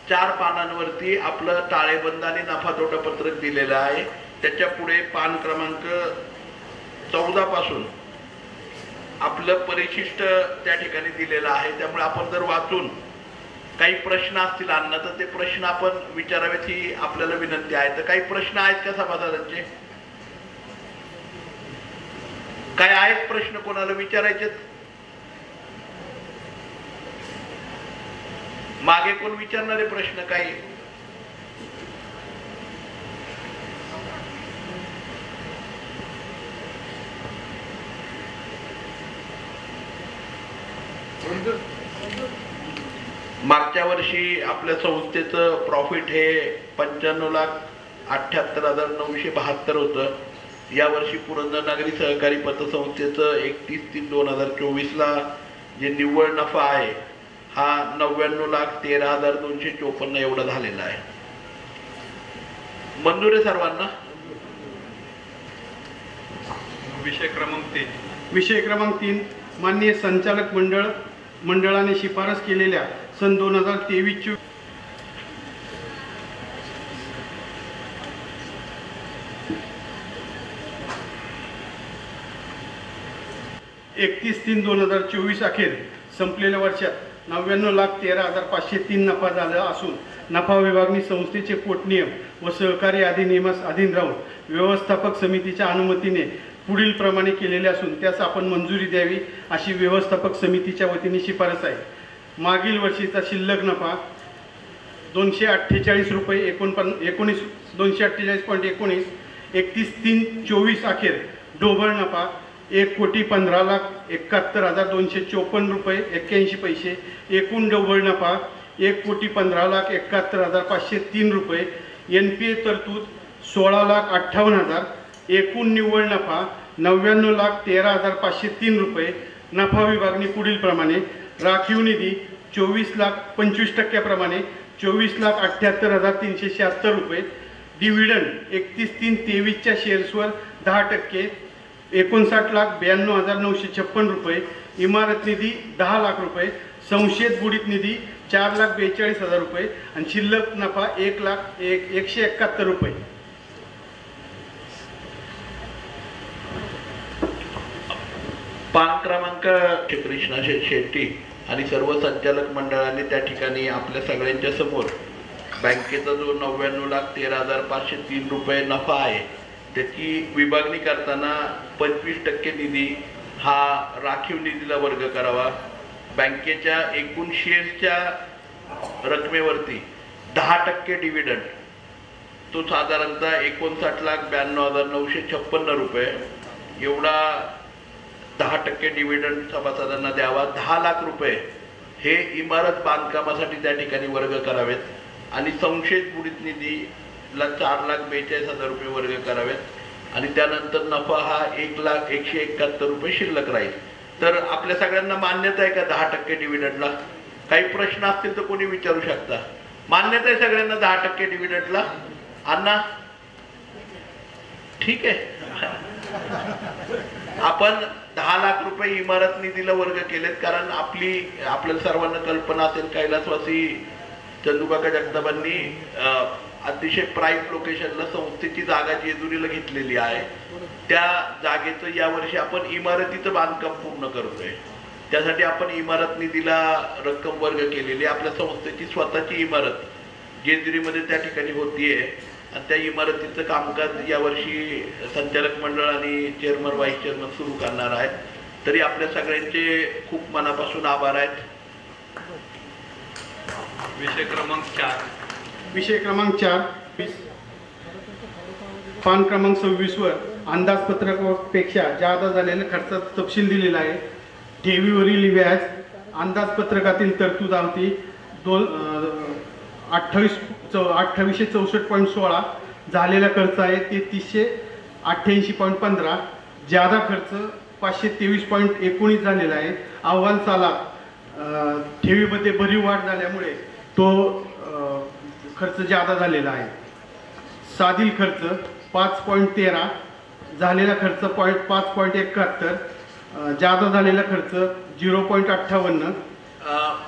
4 पानांवरती आपलं ताळेबंद आणि नफा तोटा पत्रक दिलेलं आहे. त्याच्या पुढे पान क्रमांक 14 पासून आपलं परिशिष्ट त्या ठिकाणी दिलेलं आहे. त्यामुळे आपण जर वाचून काही प्रश्न असतील अण्णा तर ते प्रश्न आपण विचारावेत ही आपल्याला विनंती आहे. तर काही प्रश्न आहेत का सभासदांचे? काय आहेत प्रश्न कोणाला विचारायचे? मागे कोण विचारणारे प्रश्न काही? मागच्या वर्षी आपल्या संस्थेचं प्रॉफिट हे 95,78,972 होतं. यावर्षी पुरंदर नागरी सहकारी पतसंस्थेचं 31/3/2024 ला जे निव्वळ नफा आहे हा 99,13,254 एवढा झालेला आहे. मंजूर आहे सर्वांना? विषय क्रमांक 3. विषय क्रमांक 3. माननीय संचालक मंडळाने शिफारस केलेल्या सन 2023 31/3/2024 अखेर संपलेल्या वर्षात 99,13,503 नफा झाला असून नफा विभागणी संस्थेचे पोटनियम व सहकारी अधिनियमास अधीन राहून व्यवस्थापक समितीच्या अनुमतीने पुढील प्रमाणे केलेले असून त्यास आपण मंजुरी द्यावी अशी व्यवस्थापक समितीच्या वतीने शिफारस आहे. मागील वर्षीचा शिल्लक नफा 248 रुपये 248.19. 31/3/24 अखेर ढोबळ नफा 1,15,71,254 रुपये 81 पैसे. एकूण ढोबळ नफा 1,15,71,503 रुपये. NPA तरतूद 16,58,000. एकूण निव्वळ नफा 99,13,503 रुपये. नफा विभागणी पुढील प्रमाणे: राखीव निधी 24,25% प्रमाणे 24,78,376 रुपये. डिव्हिडंड 31/3/23 शेअर्सवर 10% 59,92,956 रुपये. इमारत निधी 10 लाख रुपये. संशयित बुडीत निधी 4,42,000 रुपये आणि शिल्लक नफा 1,171 रुपये. पान क्रमांक कृष्णा शेट्टी आणि सर्व संचालक मंडळाने त्या ठिकाणी आपल्या सगळ्यांच्या समोर बँकेचा जो 99,13,503 रुपये नफा आहे त्याची विभागणी करताना 25% निधी हा राखीव निधीला वर्ग करावा. बँकेच्या एकूण शेअर्सच्या रकमेवरती 10% डिव्हिडंड तो साधारणतः 59,92,956 रुपये एवढा 10% डिव्हिडंड सभासदांना द्यावा. 10 लाख रुपये हे इमारत बांधकामासाठी त्या ठिकाणी वर्ग करावेत आणि संशयित बुडीत निधीला 4,42,000 रुपये वर्ग करावेत आणि त्यानंतर नफा हा 1,171 रुपये शिल्लक राहील. तर आपल्या सगळ्यांना मान्यता आहे का 10% डिव्हिडंडला? काही प्रश्न असतील तर कोणी विचारू शकता. मान्यता आहे सगळ्यांना 10% डिव्हिडंडला? अण्णा ठीक आहे. आपण 10 लाख रुपये इमारत निधीला वर्ग केलेत, कारण आपल्याला सर्वांना कल्पना असेल कैलासवासी चंदूकाका जगतापांनी अतिशय प्राईम लोकेशनला संस्थेची जागा जेजुरीला घेतलेली आहे. त्या जागेचं यावर्षी आपण इमारतीचं बांधकाम पूर्ण करतोय. त्यासाठी आपण इमारत निधीला रक्कम वर्ग केलेली. आपल्या संस्थेची स्वतःची इमारत जेजुरीमध्ये त्या ठिकाणी होतीये आणि त्या इमारतीचं कामकाज यावर्षी संचालक मंडळ आणि चेअरमन व्हाईस चेअरमन सुरू करणार आहेत. तरी आपल्या सगळ्यांचे खूप मनापासून आभार आहेत. विषय क्रमांक 4. विषय क्रमांक 4 पान क्रमांक 26 वर अंदाजपत्रकापेक्षा जादा झालेल्या खर्चाचा तपशील दिलेला आहे. ठेवीवरील व्याज अंदाजपत्रकातील तरतुदांती 2864.16 झालेला खर्च आहे ते 388.15. जादा खर्च 523.19 झालेला आहे. अहवाल सालात ठेवीमध्ये भरीव वाढ झाल्यामुळे तो खर्च जादा झालेला आहे. साधील खर्च 5.13 झालेला खर्च 5.71. जादा झालेला खर्च 0.58.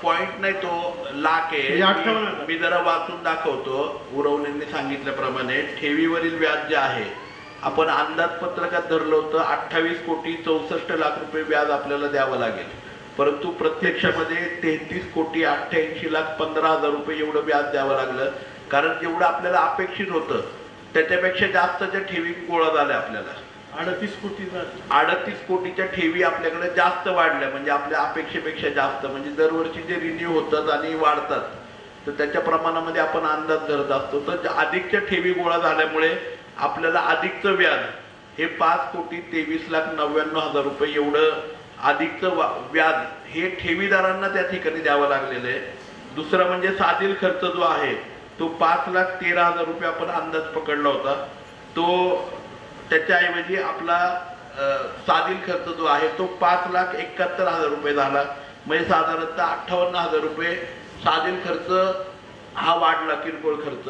पॉइंट नाही, तो लाख आहे. 58. मी जरा वाचून दाखवतो. उरवणींनी सांगितल्याप्रमाणे ठेवीवरील व्याज जे आहे आपण अंदाजपत्रकात धरलं होतं 28,64,00,000 रुपये व्याज आपल्याला द्यावं लागेल, परंतु प्रत्यक्षामध्ये 33,88,15,000 रुपये एवढं व्याज द्यावं लागलं. कारण जेवढं आपल्याला अपेक्षित होतं त्याच्यापेक्षा जास्तच्या ठेवी गोळा झाल्या. आपल्याला 38 कोटीच्या ठेवी आपल्याकडे जास्त वाढल्या, म्हणजे आपल्या अपेक्षेपेक्षा जास्त. म्हणजे दरवर्षी जे रिन्यू होतात आणि वाढतात तर त्याच्या प्रमाणामध्ये आपण अंदाज धरत असतो. तर अधिकच्या ठेवी गोळा झाल्यामुळे आपल्याला अधिकचं व्याज हे 5,23,99,000 रुपये एवढं अधिकचं व्याज हे ठेवीदारांना त्या ठिकाणी द्यावं लागलेलं आहे. दुसरं म्हणजे साधील खर्च जो आहे तो 5,13,000 रुपये आपण अंदाज पकडला होता. तो त्याच्याऐवजी आपला साधील खर्च जो आहे तो 5,71,000 रुपये झाला. म्हणजे साधारणतः 58,000 रुपये साधील खर्च हा वाढला, किरकोळ खर्च.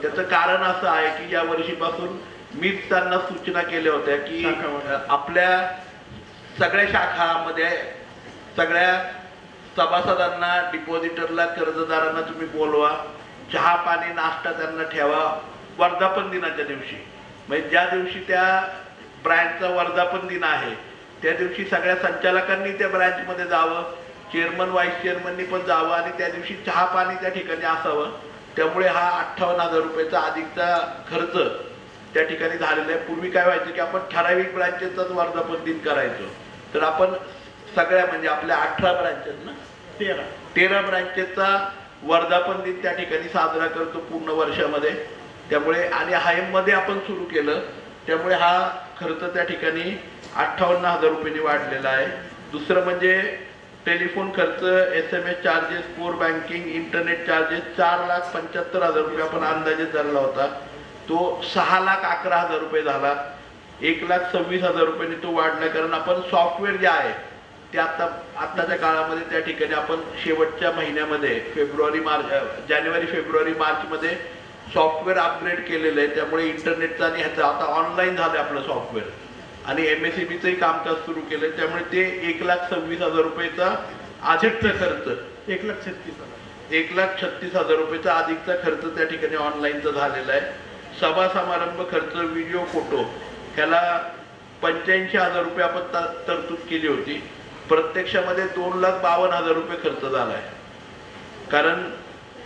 त्याचं कारण असं आहे की या वर्षीपासून मीच त्यांना सूचना केल्या होत्या की आपल्या सगळ्या शाखामध्ये सगळ्या सभासदांना, डिपॉझिटरला, कर्जदारांना तुम्ही बोलवा, चहा पाणी नाश्ता त्यांना ठेवा वर्धापन दिनाच्या दिवशी. म्हणजे ज्या दिवशी त्या ब्रँचचा वर्धापन दिन आहे त्या दिवशी सगळ्या संचालकांनी त्या ब्रँचमध्ये जावं, चेअरमन व्हाईस चेअरमननी पण जावं आणि त्या दिवशी चहा पाणी त्या ठिकाणी असावं. त्यामुळे हा 58,000 रुपयाचा अधिकचा खर्च त्या ठिकाणी झालेला आहे. पूर्वी काय व्हायचं की आपण ठराविक ब्रँचेसचाच वर्धापन दिन करायचो, तर आपण सगळ्या म्हणजे आपल्या 18 ब्रँचेस ना 13 ब्रँचेसचा वर्धापन दिन त्या ठिकाणी साजरा करतो पूर्ण वर्षामध्ये. त्यामुळे आणि हायममध्ये आपण सुरू केलं त्यामुळे हा खर्च त्या ठिकाणी 58,000 रुपयांनी वाढलेला आहे. दुसरं म्हणजे टेलिफोन खर्च, SMS charges, core banking, internet charges 4,75,000 रुपये आपण अंदाजे धरला होता. तो 6,11,000 रुपये झाला. 1,26,000 रुपयांनी तो वाढला. कारण आपण सॉफ्टवेअर जे आहे ते आत्ताच्या काळामध्ये त्या ठिकाणी आपण शेवटच्या महिन्यामध्ये जानेवारी फेब्रुवारी मार्चमध्ये सॉफ्टवेअर अपग्रेड केलेलं आहे. त्यामुळे इंटरनेटचा आणि ह्याचा आता ऑनलाईन झालं आपलं सॉफ्टवेअर आणि MSEBचंही कामकाज सुरू केलं. त्यामुळे ते 1,26,000 रुपयेचा अधिकचा खर्च 1,36,000 रुपयेचा अधिकचा खर्च त्या ठिकाणी ऑनलाईनचा झालेला आहे. सभा समारंभ खर्च, व्हिडिओ, फोटो ह्याला 85,000 रुपये आपण तरतूद केली होती. प्रत्यक्षामध्ये 2,52,000 रुपये खर्च झाला आहे. कारण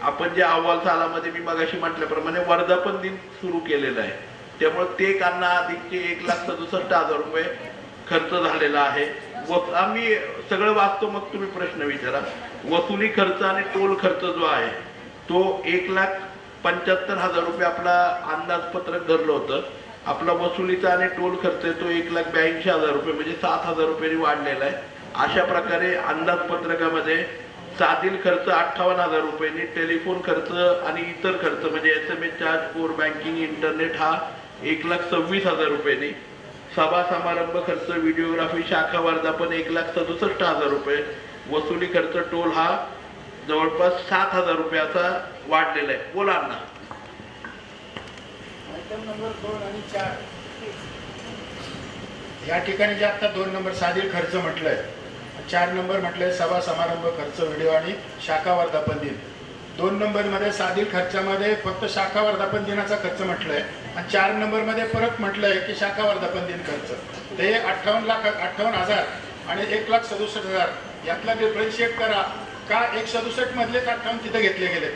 आपण जे अहवाल सालामध्ये मी मगाशी म्हटल्याप्रमाणे वर्धापन दिन सुरू केलेला आहे त्यामुळे ते कांना अधिकचे 1,67,000 रुपये खर्च झालेला आहे. आम्ही सगळं वाचतो मग तुम्ही प्रश्न विचारा. वसुली खर्च आणि टोल खर्च जो आहे तो 1,75,000 रुपये आपला अंदाजपत्रक धरलं होतं. आपला वसुलीचा आणि टोल खर्च आहे तो 1,82,000 रुपये म्हणजे 7,000 रुपयांनी वाढलेला आहे. अशा प्रकारे अंदाजपत्रकामध्ये साधील खर्च 58,000 रुपयांनी, टेलिफोन खर्च आणि इतर खर्च म्हणजे SMS charge, core banking, internet हा 1,26,000 रुपयांनी, सभा समारंभ खर्च, व्हिडिओग्राफी, शाखा वर्धापन 1,67,000 रुपये, वसुली खर्च टोल हा जवळपास 7,000 रुपयाचा वाढलेला आहे. बोला ना. या ठिकाणी जे आता 2 नंबर साधील खर्च म्हटलंय, 4 नंबर म्हटलंय सभा समारंभ खर्च व्हिडिओ आणि शाखा वर्धापन दिन. 2 नंबरमध्ये साधील खर्चामध्ये फक्त शाखा वर्धापन दिनाचा खर्च म्हटलंय आणि 4 नंबरमध्ये परत म्हटलंय की शाखा वर्धापन दिन खर्च. ते 58,58,000 आणि 1,67,000 यातला डिफरन्शिएट करा का 167 मधलेच 58 तिथे घेतले गेले.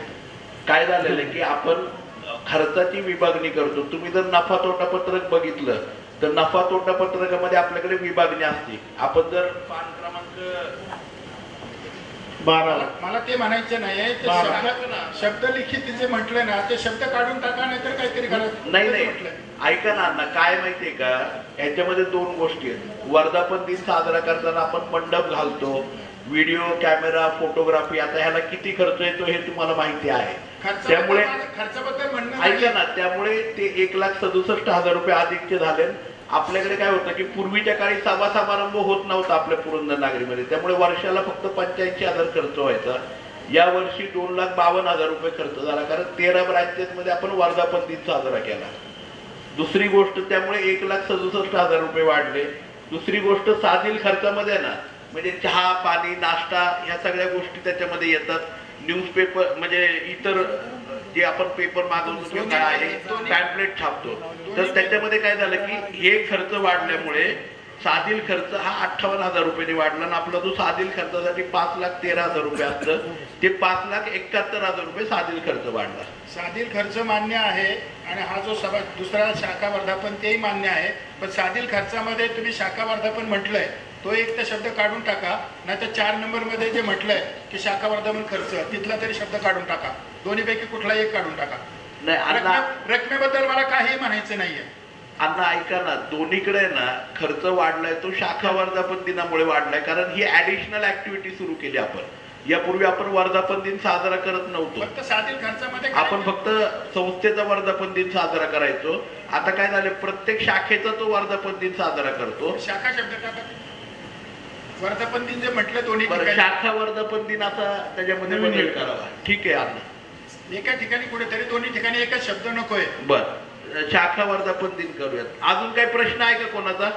काय झालेलं आहे की आपण खर्चाची विभागणी करतो. तुम्ही जर नफा तोटा पत्रक बघितलं तर नफा तोटा पत्रकामध्ये आपल्याकडे विभागणी असते. आपण जर पान क्रमांक 12 मला ते म्हणायचं नाही, ते शब्द लिखित जे म्हटले ना ते शब्द काढून टाका, नाहीतर काहीतरी करा. नाही ऐका ना अण्णा, काय माहितीये का, याच्यामध्ये 2 गोष्टी आहेत. वर्धापन दिन साजरा करताना आपण मंडप घालतो, व्हिडिओ कॅमेरा फोटोग्राफी, आता ह्याला किती खर्च येतो हे तुम्हाला माहिती आहे. त्यामुळे खर्चाबद्दल म्हणणं ऐका ना, त्यामुळे ते 1,67,000 रुपये अधिकचे झाले. आपल्याकडे काय होतं की पूर्वीच्या काळी सभा समारंभ होत नव्हता आपल्या पुरंदर नागरीमध्ये, त्यामुळे वर्षाला फक्त 85,000 खर्च व्हायचा. या वर्षी 2,52,000 रुपये खर्च झाला, कारण 13 ब्रँचेस मध्ये आपण वर्धापन दिन साजरा केला. दुसरी गोष्ट, त्यामुळे 1,67,000 रुपये वाढले. दुसरी गोष्ट, साधील खर्चामध्ये ना म्हणजे चहा पाणी नाश्ता ह्या सगळ्या गोष्टी त्याच्यामध्ये येतात. न्यूजपेपर म्हणजे इतर जे आपण पेपर मागवतो किंवा काय आहे पॅम्पलेट छापतो, तर त्याच्यामध्ये काय झालं की हे खर्च वाढल्यामुळे साधील खर्च हा 58,000 रुपयांनी वाढला आणि आपला जो साधील खर्चासाठी 5,13,000 रुपये असतं ते 5,71,000 रुपये साधील खर्च वाढला. साधील खर्च मान्य आहे आणि हा जो सभा दुसरा शाखा वर्धापन तेही मान्य आहे, पण साधील खर्चामध्ये तुम्ही शाखा वर्धापन म्हटलंय तो एक तर शब्द काढून टाका, नाहीतर 4 नंबरमध्ये जे म्हटलंय की शाखा वर्धापन खर्च तिथला तरी शब्द काढून टाका. दोन्हीपैकी कुठलाही एक काढून टाका. रकमेबद्दल मला काही म्हणायचं नाहीये. अण्णा ऐका ना, दोन्हीकडे ना खर्च वाढलाय तो शाखा वर्धापन दिनामुळे वाढलाय, कारण ही ऍडिशनल ऍक्टिव्हिटी सुरू केली आपण. यापूर्वी आपण वर्धापन दिन साजरा करत नव्हतो, फक्त साधील खर्चामध्ये आपण फक्त संस्थेचा वर्धापन दिन साजरा करायचो. आता काय झालं, प्रत्येक शाखेचा तो वर्धापन दिन साजरा करतो. शाखा शब्द टाका. वर्धापन दिन जे म्हटलं दोन्ही शाखा वर्धापन दिन असा त्याच्यामध्ये बदल करावा. ठीक आहे अण्णा, एका ठिकाणी कुठेतरी दोन्ही ठिकाणी एकच शब्द नकोय. बर, शाखा वर्धापन दिन करूयात. अजून काही प्रश्न आहे का कोणाचा?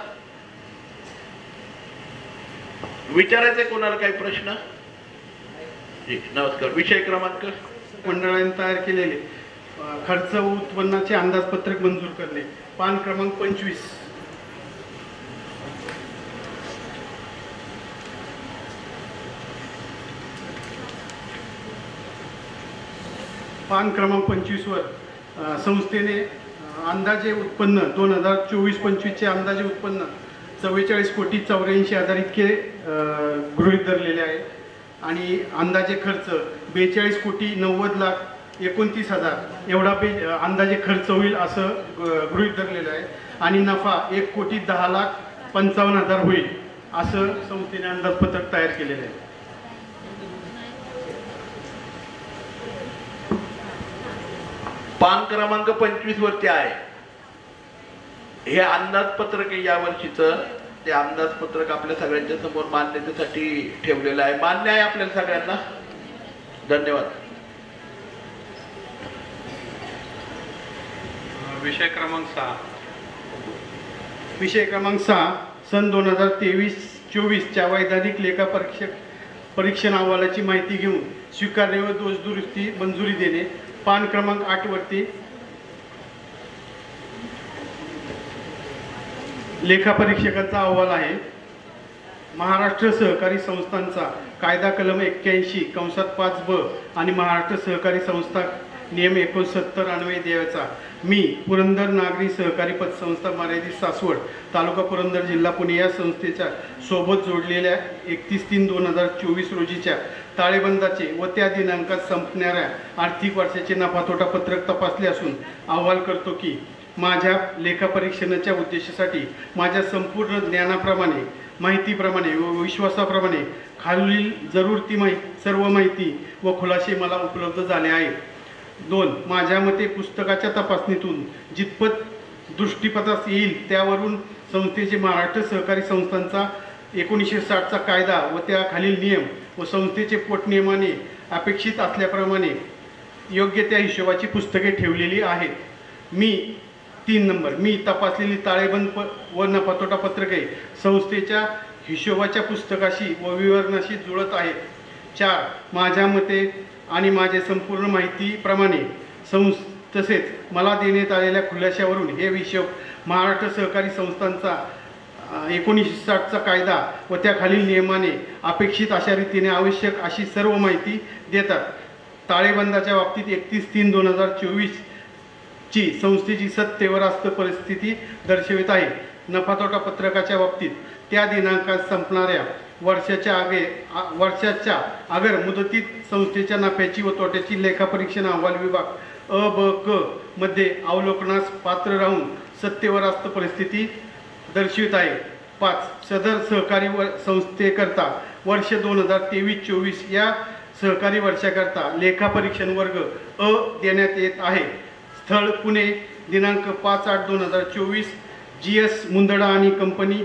विचारायचंय कोणाला काही प्रश्न? नमस्कार. विषय क्रमांक मंडळाने तयार केलेले खर्च व उत्पन्नाचे अंदाजपत्रक मंजूर करणे. पान क्रमांक 25. पान क्रमांक 25 वर संस्थेने अंदाजे उत्पन्न 2024-25चे अंदाजे उत्पन्न 44,84,000 इतके गृहीत धरलेले आहे आणि अंदाजे खर्च 42,90,29,000 एवढा अंदाजे खर्च होईल असं गृहीत धरलेलं आहे आणि नफा 1,10,55,000 होईल असं संस्थेने अंदाजपत्रक तयार केलेलं आहे. पान क्रमांक 25 वरती आहे हे अंदाजपत्रक या वर्षीचं. ते अंदाजपत्रक आपल्या सगळ्यांच्या समोर मान्यतेसाठी ठेवलेलं आहे. मान्य आहे आपल्याला सगळ्यांना? धन्यवाद. विषय क्रमांक 6. विषय क्रमांक 6 सन 2023-24च्या वैधानिक लेखा परीक्षण अहवालाची माहिती घेऊन स्वीकार्य व दोष दुरुस्ती मंजुरी देणे. पान क्रमांक 8 वरती लेखापरीक्षकाचा अहवाल आहे. महाराष्ट्र सहकारी संस्थांचा कायदा कलम 81(5)(ब) आणि महाराष्ट्र सहकारी संस्था नियम 69 अन्वये द्यायचा मी पुरंदर नागरी सहकारी पतसंस्था मर्यादित सासवड तालुका पुरंदर जिल्हा पुणे या संस्थेच्या सोबत जोडलेल्या 31/3/2024 रोजीच्या ताळेबंदाचे व त्या दिनांकात संपणाऱ्या आर्थिक वर्षाचे नफातोटा पत्रक तपासले असून अहवाल करतो की माझ्या लेखापरीक्षणाच्या उद्देशासाठी माझ्या संपूर्ण ज्ञानाप्रमाणे माहितीप्रमाणे व विश्वासाप्रमाणे खालील जरूर सर्व माहिती व खुलासे मला उपलब्ध झाले आहेत. 2. माझ्या मते पुस्तकाच्या तपासणीतून जितपत दृष्टीपथास येईल त्यावरून संस्थेचे महाराष्ट्र सहकारी संस्थांचा 1960चा कायदा व त्या खालील नियम व संस्थेचे पोटनियमाने अपेक्षित असल्याप्रमाणे योग्य त्या हिशोबाची पुस्तके ठेवलेली आहेत. मी 3 नंबर, मी तपासलेली ताळेबंद व नफातोटा पत्रके संस्थेच्या हिशोबाच्या पुस्तकाशी व विवरणाशी जुळत आहेत. 4, माझ्या मते आणि माझ्या संपूर्ण माहितीप्रमाणे तसेच मला देण्यात आलेल्या खुलाशावरून हे हिशोब महाराष्ट्र सहकारी संस्थांचा 1960चा कायदा व त्याखालील नियमाने अपेक्षित अशा रीतीने आवश्यक अशी सर्व माहिती देतात. ताळेबंदाच्या बाबतीत 31/3/2024 ची संस्थेची सत्यवरास्त परिस्थिती दर्शवित आहे. नफातोटा पत्रकाच्या बाबतीत त्या दिनांकात संपणाऱ्या वर्षाच्या अगर मुदतीत संस्थेच्या नफ्याची व तोट्याची लेखापरीक्षण अहवाल विभाग अ, ब, क मध्ये अवलोकनास पात्र राहून सत्यवरास्त परिस्थिती दर्शवित आहे. 5, सदर सहकारी संस्थेकरता वर्ष 2023-24 या सहकारी वर्षाकरता लेखापरीक्षण वर्ग अ देण्यात येत आहे. स्थळ पुणे, दिनांक 5/8/2024, GS मुंदडा आणि कंपनी,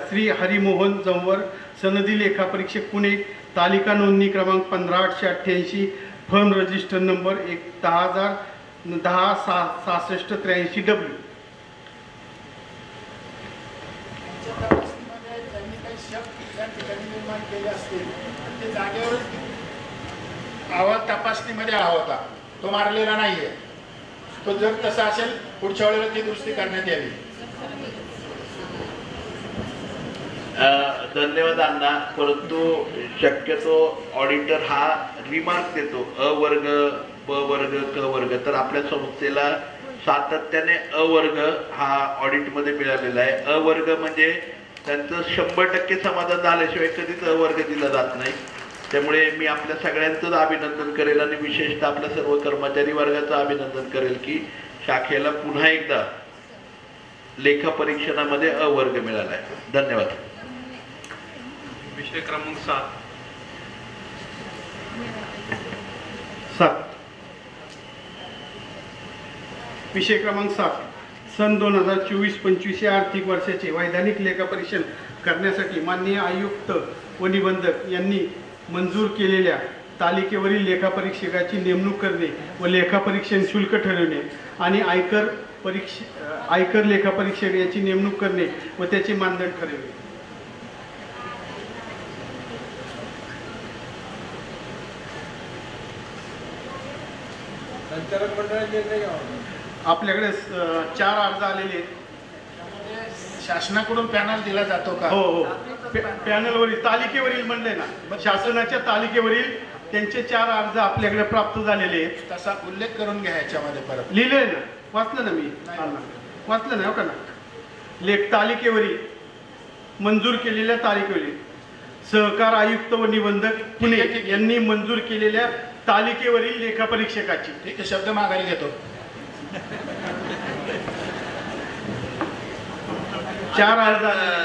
श्री हरिमोहन जंवर, सनदी लेखापरीक्षक पुणे, तालिका नोंदणी क्रमांक 15/888, फर्म रजिस्टर नंबर 10,010-6683W. त्यांनी काही शक त्या ठिकाणी निर्माण केले असतील ते जागेवरच अहवाल तपासणीमध्ये आला होता, तो मारलेला नाहीये. तो जर तसा असेल पुढच्या वेळेला ती दुरुस्ती करण्यात यावी. धन्यवाद अण्णा. परंतु शक्यतो ऑडिटर हा रिमार्क देतो अ वर्ग, ब वर्ग, क वर्ग. तर आपल्या संस्थेला सातत्याने अ वर्ग हा ऑडिटमध्ये मिळालेला आहे. अ वर्ग म्हणजे त्यांचं 100% समाधान झाल्याशिवाय कधीच अ वर्ग दिला जात नाही. त्यामुळे मी आपल्या सगळ्यांचंच अभिनंदन करेल आणि विशेषतः आपल्या सर्व कर्मचारी वर्गाचं अभिनंदन करेल की शाखेला पुन्हा एकदा लेखापरीक्षणामध्ये अ वर्ग मिळाला आहे. धन्यवाद. विषय क्रमांक 7. 7, विषय क्रमांक 7, सन 2024-25 या आर्थिक वर्षाचे वैधानिक लेखापरीक्षण करण्यासाठी माननीय आयुक्त व निबंधक यांनी मंजूर केलेल्या तालिकेवरील लेखापरीक्षकाची नेमणूक करणे व लेखापरीक्षण शुल्क ठरवणे आणि आयकर लेखापरीक्षक याची नेमणूक करणे व त्याचे मानदंड ठरवणे. आपल्याकडे 4 अर्ज आलेले आहेत. शासनाकडून पॅनल दिला जातो का? हो, पॅनलवरील तालिकेवरील म्हणले ना, शासनाच्या तालिकेवरील त्यांचे 4 अर्ज आपल्याकडे प्राप्त झालेले आहेत. तसा उल्लेख करून घ्या याच्यामध्ये परत. लिहिलंय ना, वाचलं ना मी, वाचलं ना, हो का ना. लेख तालिकेवरील मंजूर केलेल्या तालिकेवरील सहकार आयुक्त व निबंधक पुणे यांनी मंजूर केलेल्या तालिकेवरील लेखापरीक्षकाची. ठीक आहे, शब्द माघारी घेतो. 4 अर्ज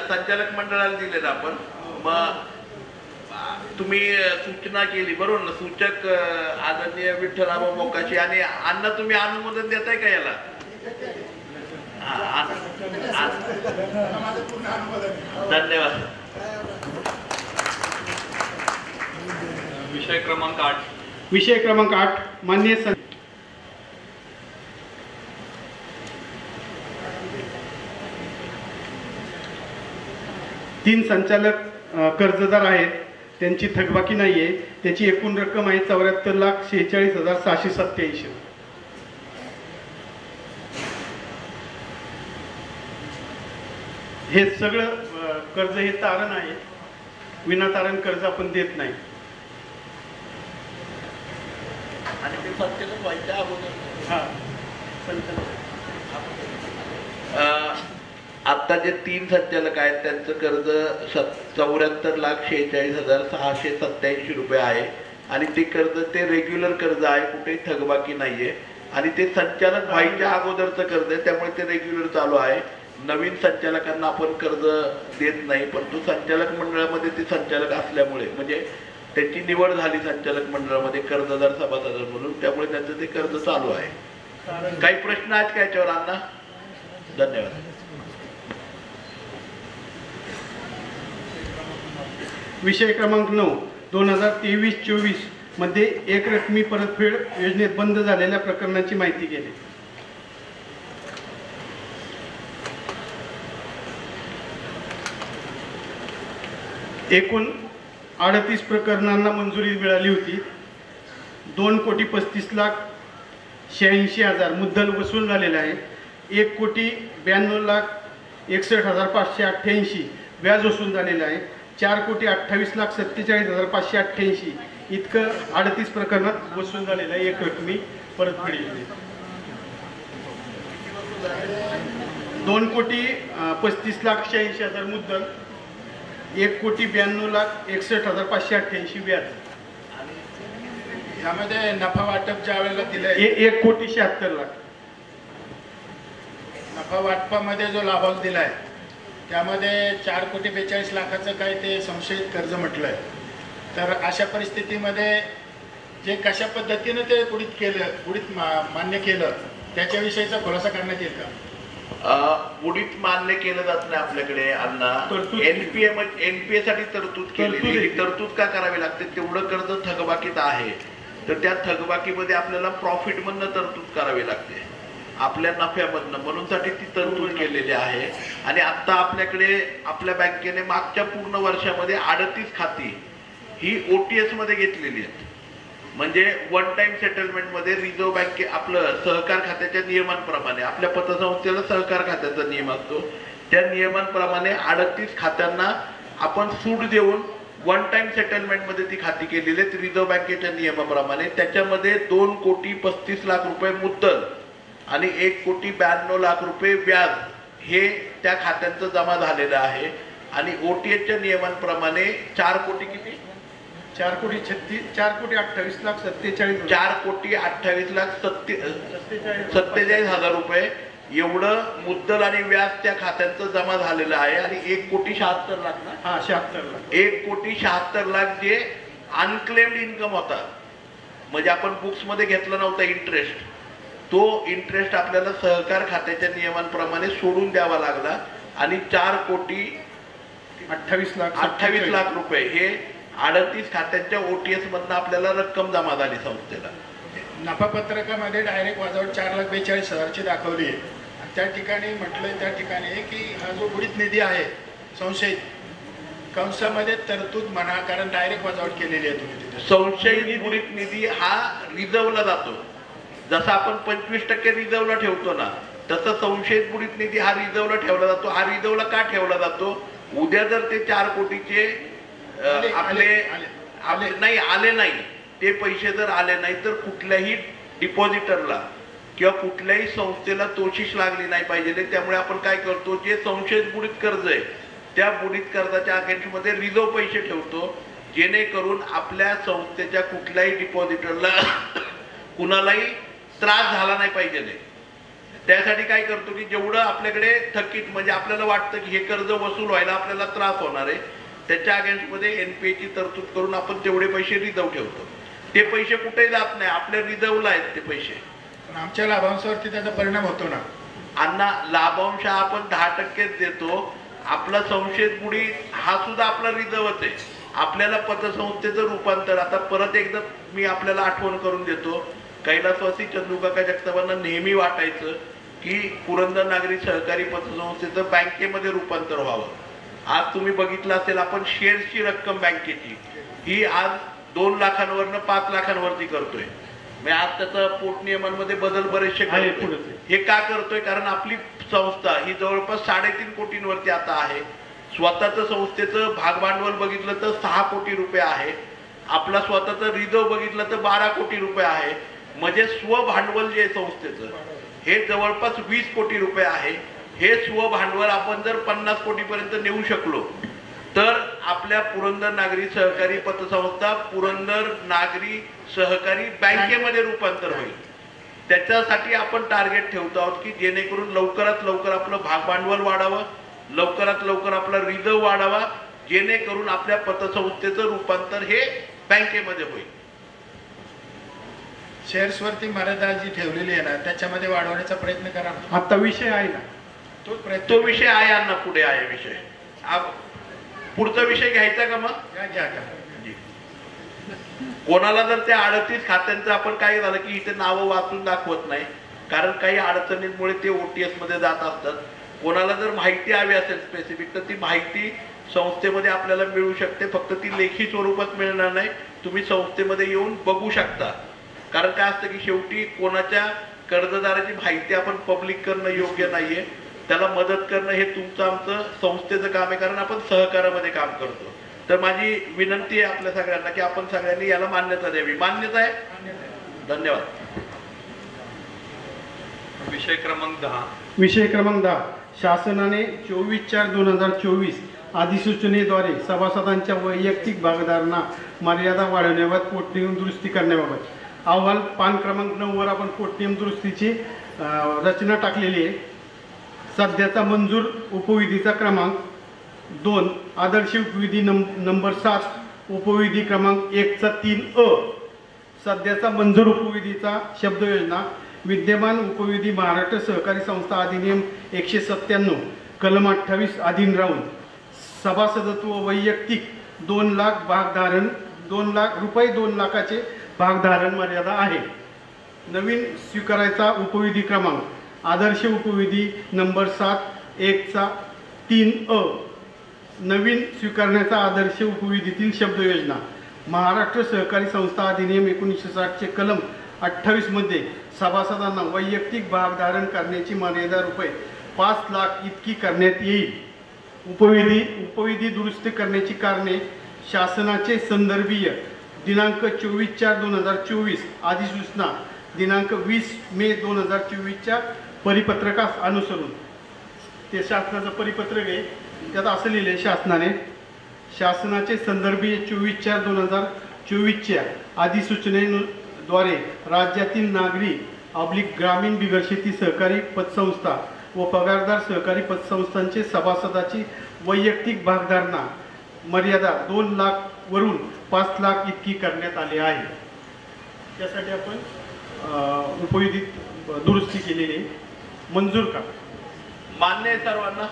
संचालक मंडळाला दिलेलं आपण. मग तुम्ही सूचना केली बरोबर ना, सूचक आदरणीय विठ्ठलराव मोकाशी आणि अण्णा तुम्ही अनुमोदन देताय का याला? धन्यवाद. विषय क्रमांक 8. विषय क्रमांक 8, माननीय 3 संचालक कर्जदार आहेत, त्यांची थकबाकी नाही आहे. त्याची एकूण रक्कम आहे 74,46,687. हे सगळं कर्ज हे तारण आहे, विनातारण कर्ज आपण देत नाही. आणि ते संचालक व्हायच्या अगोदर आता जे 3 संचालक आहेत त्यांचं कर्ज 74,46,687 रुपये आहे आणि ते कर्ज ते रेग्युलर कर्ज आहे, कुठेही थकबाकी नाहीये आणि ते संचालक व्हायच्या अगोदरचं कर्ज आहे, त्यामुळे ते रेग्युलर चालू आहे. नवीन संचालकांना आपण कर्ज देत नाही, परंतु संचालक मंडळामध्ये ते संचालक असल्यामुळे म्हणजे त्याची निवड झाली संचालक मंडळामध्ये कर्जदार सभासद म्हणून, त्यामुळे त्यांचं ते कर्ज चालू आहे. काही प्रश्न आहेत का याच्यावर अण्णा? धन्यवाद. विषय क्रमांक 9, 2023-24 मध्ये एकरकमी परतफेड योजनेत बंद झालेल्या प्रकरणाची माहिती केली. एकूण 38 प्रकरणांना मंजुरी मिळाली होती. 2,35,86,000 मुद्दल वसूल झालेला आहे. 1,92,61,588 व्याज वसूल झालेलं आहे. 4,28,47,588 इतकं 38 प्रकरणात वसूल झालेलं आहे. एक रकमी परतफेडीमध्ये 2,35,86,000 मुद्दल, 1,92,61,588 व्याज. यामध्ये नफा वाटप ज्या वेळेला दिलंय 1,76,00,000. नफा वाटपामध्ये जो लाभांश दिलाय त्यामध्ये 4,42,00,000 काही ते संशयित कर्ज म्हटलंय. तर अशा परिस्थितीमध्ये जे कशा पद्धतीनं ते बुडीत मान्य केलं त्याच्याविषयीचा खुलासा करण्यात येईल का? बुडीत मान्य केलं जात नाही आपल्याकडे अण्णा. तरतूद एनपीए साठी तरतूद केलेली. ही तरतूद का करावी लागते? तेवढं कर्ज थकबाकीत आहे तर त्या थकबाकीमध्ये आपल्याला प्रॉफिट मधनं तरतूद करावी लागते, आपल्या नफ्यामधनं, म्हणून साठी ती तरतूद केलेली आहे. आणि आता आपल्याकडे आपल्या बँकेने मागच्या पूर्ण वर्षामध्ये 38 खाती ही ओटीएस मध्ये घेतलेली आहेत. म्हणजे वन टाइम सेटलमेंट मध्ये रिझर्व्ह बँके आपलं सहकार खात्याच्या नियमांप्रमाणे, आपल्या पतसंस्थेला सहकार खात्याचा नियम असतो, त्या नियमांप्रमाणे 38 खात्यांना आपण सूट देऊन वन टाइम सेटलमेंट मध्ये ती खाती केलेली आहेत रिझर्व्ह बँकेच्या नियमाप्रमाणे. त्याच्यामध्ये 2,35,00,000 रुपये मुद्दल आणि 1,92,00,000 रुपये व्याज हे त्या खात्यांचं जमा झालेलं आहे. आणि ओटीएसच्या नियमांप्रमाणे 4,28,47,000 4,28,47,000 रुपये एवढं मुद्दल आणि व्याज त्या खात्यांचं जमा झालेलं आहे. आणि 1,76,00,000 ना, 1,76,00,000 जे अनक्लेम्ड इन्कम होता, म्हणजे आपण बुक्स मध्ये घेतला नव्हता इंटरेस्ट, तो इंटरेस्ट आपल्याला सहकार खात्याच्या नियमांप्रमाणे सोडून द्यावा लागला. आणि 4,28,00,000 रुपये हे 38 खात्यांच्या ओटीएस मधनं आपल्याला रक्कम जमा झाली संस्थेला. नफा पत्रकामध्ये डायरेक्ट वाजवट 4,42,000 दाखवली आहे. आणि त्या ठिकाणी म्हटलंय त्या ठिकाणी की हा जो बुडीत निधी आहे संशयित कंसामध्ये तरतूद म्हणा, कारण डायरेक्ट वाजवट केलेली आहे तुम्ही तिथे. संशयित बुडीत निधी हा रिझर्वला जातो. जसा आपण 25% रिझर्वला ठेवतो ना, तसं संशयित बुडीत निधी हा रिझर्वला ठेवला जातो. हा रिझर्वला का ठेवला जातो? उद्या जर ते 4 कोटीचे नाही आले नाही, ते पैसे जर आले नाही तर कुठल्याही डिपॉझिटरला किंवा कुठल्याही संस्थेला तोशीष लागली नाही पाहिजे. त्यामुळे आपण काय करतो, जे संशयित बुडीत कर्ज आहे त्या बुडीत कर्जाच्या अकाउंटमध्ये रिझर्व पैसे ठेवतो, जेणेकरून आपल्या संस्थेच्या कुठल्याही डिपॉझिटरला कुणालाही त्रास झाला नाही पाहिजे. त्यासाठी काय करतो की जेवढं आपल्याकडे थकीत, म्हणजे आपल्याला वाटतं की हे कर्ज वसूल व्हायला आपल्याला त्रास होणार आहे, त्याच्या अगेन्स्टमध्ये एनपीएची तरतूद करून आपण तेवढे पैसे रिझर्व ठेवतो. ते पैसे कुठेही जात नाही, आपल्या रिझर्वला आहेत ते पैसे. पण आमच्या लाभांशावरती त्याचा परिणाम होतो ना अण्णा. लाभांश आपण 10% देतो. आपला संशयित बुडी हा सुद्धा आपला रिझर्वच आहे. आपल्याला पतसंस्थेचं रूपांतर, आता परत एकदा मी आपल्याला आठवण करून देतो, कैलासवासी चंदूकाका जगतापांना नेहमी वाटायचं की पुरंदर नागरी सहकारी पतसंस्थेचं बँकेमध्ये रूपांतर व्हावं. आज तुम्ही बघितलं असेल, आपण शेअर्सची रक्कम बँकेची ही आज 2 लाखांवरनं 5 लाखांवरती करतोय. म्हणजे आज त्याचा पोट नियमांमध्ये बदल बरेचसे करतोय. हे का करतोय? कारण आपली संस्था ही जवळपास 3.5 कोटींवरती आता आहे. स्वतःचं संस्थेचं भागभांडवल बघितलं तर 6 कोटी रुपये आहे. आपला स्वतःचं रिझर्व बघितलं तर 12 कोटी रुपये आहे. म्हणजे स्वभांडवल जे संस्थेचं हे जवळपास 20 कोटी रुपये आहे. हे स्वभांडवल आपण जर 50 कोटीपर्यंत नेऊ शकलो तर आपल्या पुरंदर नागरी सहकारी पतसंस्था पुरंदर नागरी सहकारी बँकेमध्ये रूपांतर होईल. त्याच्यासाठी आपण टार्गेट ठेवतो आहोत की जेणेकरून लवकरात लवकर आपलं भागभांडवल वाढावं, लवकरात लवकर आपला रिझर्व वाढावा, जेणेकरून आपल्या पतसंस्थेचं रूपांतर हे बँकेमध्ये होईल. शेअर्सवरती मर्यादा जी ठेवलेली आहे ना त्याच्यामध्ये वाढवण्याचा प्रयत्न करा. आता विषय आहे ना तो विषय आहे अण्णा, पुढे आहे विषय. पुढचा विषय घ्यायचा का? मग घ्या. कोणाला जर त्या 38 खात्यांचं आपण काय झालं की इथे नावं वाचून दाखवत नाही, कारण काही अडचणींमुळे ते ओटीएस मध्ये जात असतात. कोणाला जर माहिती हवी असेल स्पेसिफिक तर ती माहिती संस्थेमध्ये आपल्याला मिळू शकते. फक्त ती लेखी स्वरूपात मिळणार नाही, तुम्ही संस्थेमध्ये येऊन बघू शकता. कारण काय असतं की शेवटी कोणाच्या कर्जदाराची माहिती आपण पब्लिक करणं योग्य नाहीये. त्याला मदत करणं हे तुमचं आमचं संस्थेचं काम आहे, कारण आपण सहकारामध्ये काम करतो. तर माझी विनंती आहे आपल्या सगळ्यांना की आपण सगळ्यांनी याला मान्यता द्यावी. मान्यता आहे? धन्यवाद. विषय क्रमांक 10. विषय क्रमांक 10. शासनाने 24/4/2024 अधिसूचनेद्वारे सभासदांच्या वैयक्तिक भागधारना मर्यादा वाढवण्याबाबत पोटनियम दुरुस्ती करण्याबाबत अहवाल पान क्रमांक 9 वर आपण पोटनियम दुरुस्तीची रचना टाकलेली आहे. सध्याचा मंजूर उपविधीचा क्रमांक 2, आदर्श उपविधी नंबर 7, उपविधी क्रमांक 1चा 3A. सध्याचा मंजूर उपविधीचा शब्दयोजना विद्यमान उपविधी महाराष्ट्र सहकारी संस्था अधिनियम 197 कलम 28 अधीन राहून सभासदत्व वैयक्तिक 2 लाख भागधारण 2 लाखाचे भागधारण मर्यादा आहे. नवीन स्वीकारायचा उपविधी क्रमांक आदर्श उपविधी नंबर 7 1चा 3A. नवीन स्वीकारण्याचा आदर्श उपविधीतील शब्दयोजना महाराष्ट्र सहकारी संस्था अधिनियम 1960 कलम 28 मध्ये सभासदांना वैयक्तिक भागधारण करण्याची मर्यादा ₹5 लाख इतकी करण्यात येईल. उपविधी दुरुस्ती करण्याची कारणे शासनाचे संदर्भीय दिनांक 24/4/2024 अधिसूचना दिनांक 20 मे 2024च्या परिपत्रकास अनुसरून. ते शासनाचं परिपत्रक आहे, त्यात असं लिहिले शासनाचे संदर्भीय 24/4/2024च्या अधिसूचनेद्वारे राज्यातील नागरी ग्रामीण बिगर शेती सहकारी पतसंस्था व पगारदार सहकारी पतसंस्थांचे सभासदाची वैयक्तिक भागधारणा मर्यादा 2 लाख वरून 5 लाख इतकी करण्यात आली आहे. त्यासाठी आपण उपविधी दुरुस्ती केलेली मंजूर का? मान्य आहे सर्वांना?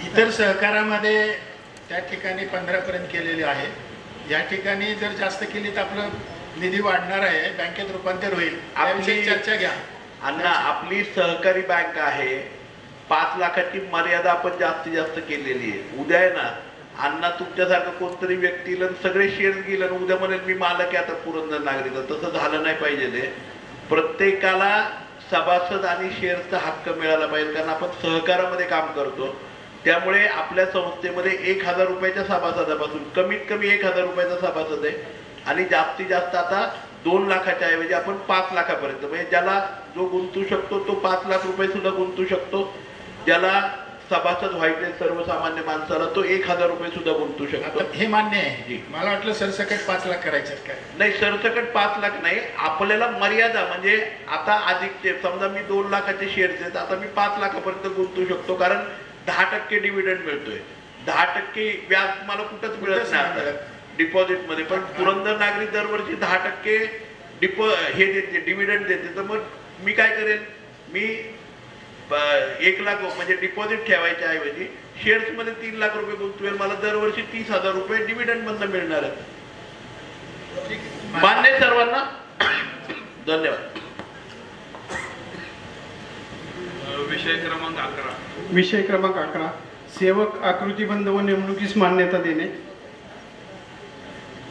इतर सहकारामध्ये त्या ठिकाणी 15 पर्यंत केलेले आहे. या ठिकाणी जर जास्त केली तर आपलं निधी वाढणार आहे, बँकेत रूपांतर होईल. त्याविषयी चर्चा घ्या. अण्णा, आपली सहकारी बँक आहे, 5 लाखाची मर्यादा आपण जास्तीत जास्त केलेली आहे. उद्या आहे ना अण्णा तुमच्यासारखं कोणतरी व्यक्तीला सगळे शेअर्स गेलं आणि उद्या म्हणेल मी मालक आहे आता पुरंदर नागरिक. तसं झालं नाही पाहिजे. ते प्रत्येकाला सभासद आणि शेअर्सचा हक्क मिळाला पाहिजे, कारण आपण सहकारामध्ये काम करतो. त्यामुळे आपल्या संस्थेमध्ये 1,000 रुपयाच्या सभासदापासून कमीत कमी 1,000 रुपयाचा सभासद आहे आणि जास्तीत जास्त आता 2 लाखाच्या ऐवजी आपण 5 लाखापर्यंत, म्हणजे ज्याला जो गुंतू शकतो तो 5 लाख रुपये सुद्धा गुंतू शकतो. ज्याला सभासद व्हायचे सर्वसामान्य माणसाला तो 1,000 रुपये सुद्धा गुंतू शकतो. हे मान्य आहे. मला वाटलं सरसकट 5 लाख करायचं काय? नाही, सरसकट 5 लाख नाही. आपल्याला मर्यादा म्हणजे आता अधिक समजा मी 2 लाखाचे शेअर्स आहेत, आता मी 5 लाखापर्यंत गुंतू शकतो, कारण 10% डिव्हिडंड मिळतोय. 10% व्याज मला कुठंच मिळत नाही डिपॉझिट मध्ये. पण पुरंदर नागरी दरवर्षी 10% हे देते, डिव्हिडंड देते. तर मग मी काय करेल, मी 1 लाख म्हणजे डिपॉझिट ठेवायच्या ऐवजी शेअर्स मध्ये 3 लाख रुपये गुंतवेल. मला दरवर्षी 30,000 रुपये डिव्हिडंड मधनं मिळणार आहेत. मान्य सर्वांना? धन्यवाद. विषय क्रमांक 11. विषय क्रमांक 11. सेवक आकृतीबंध व नेमणुकीस मान्यता देणे.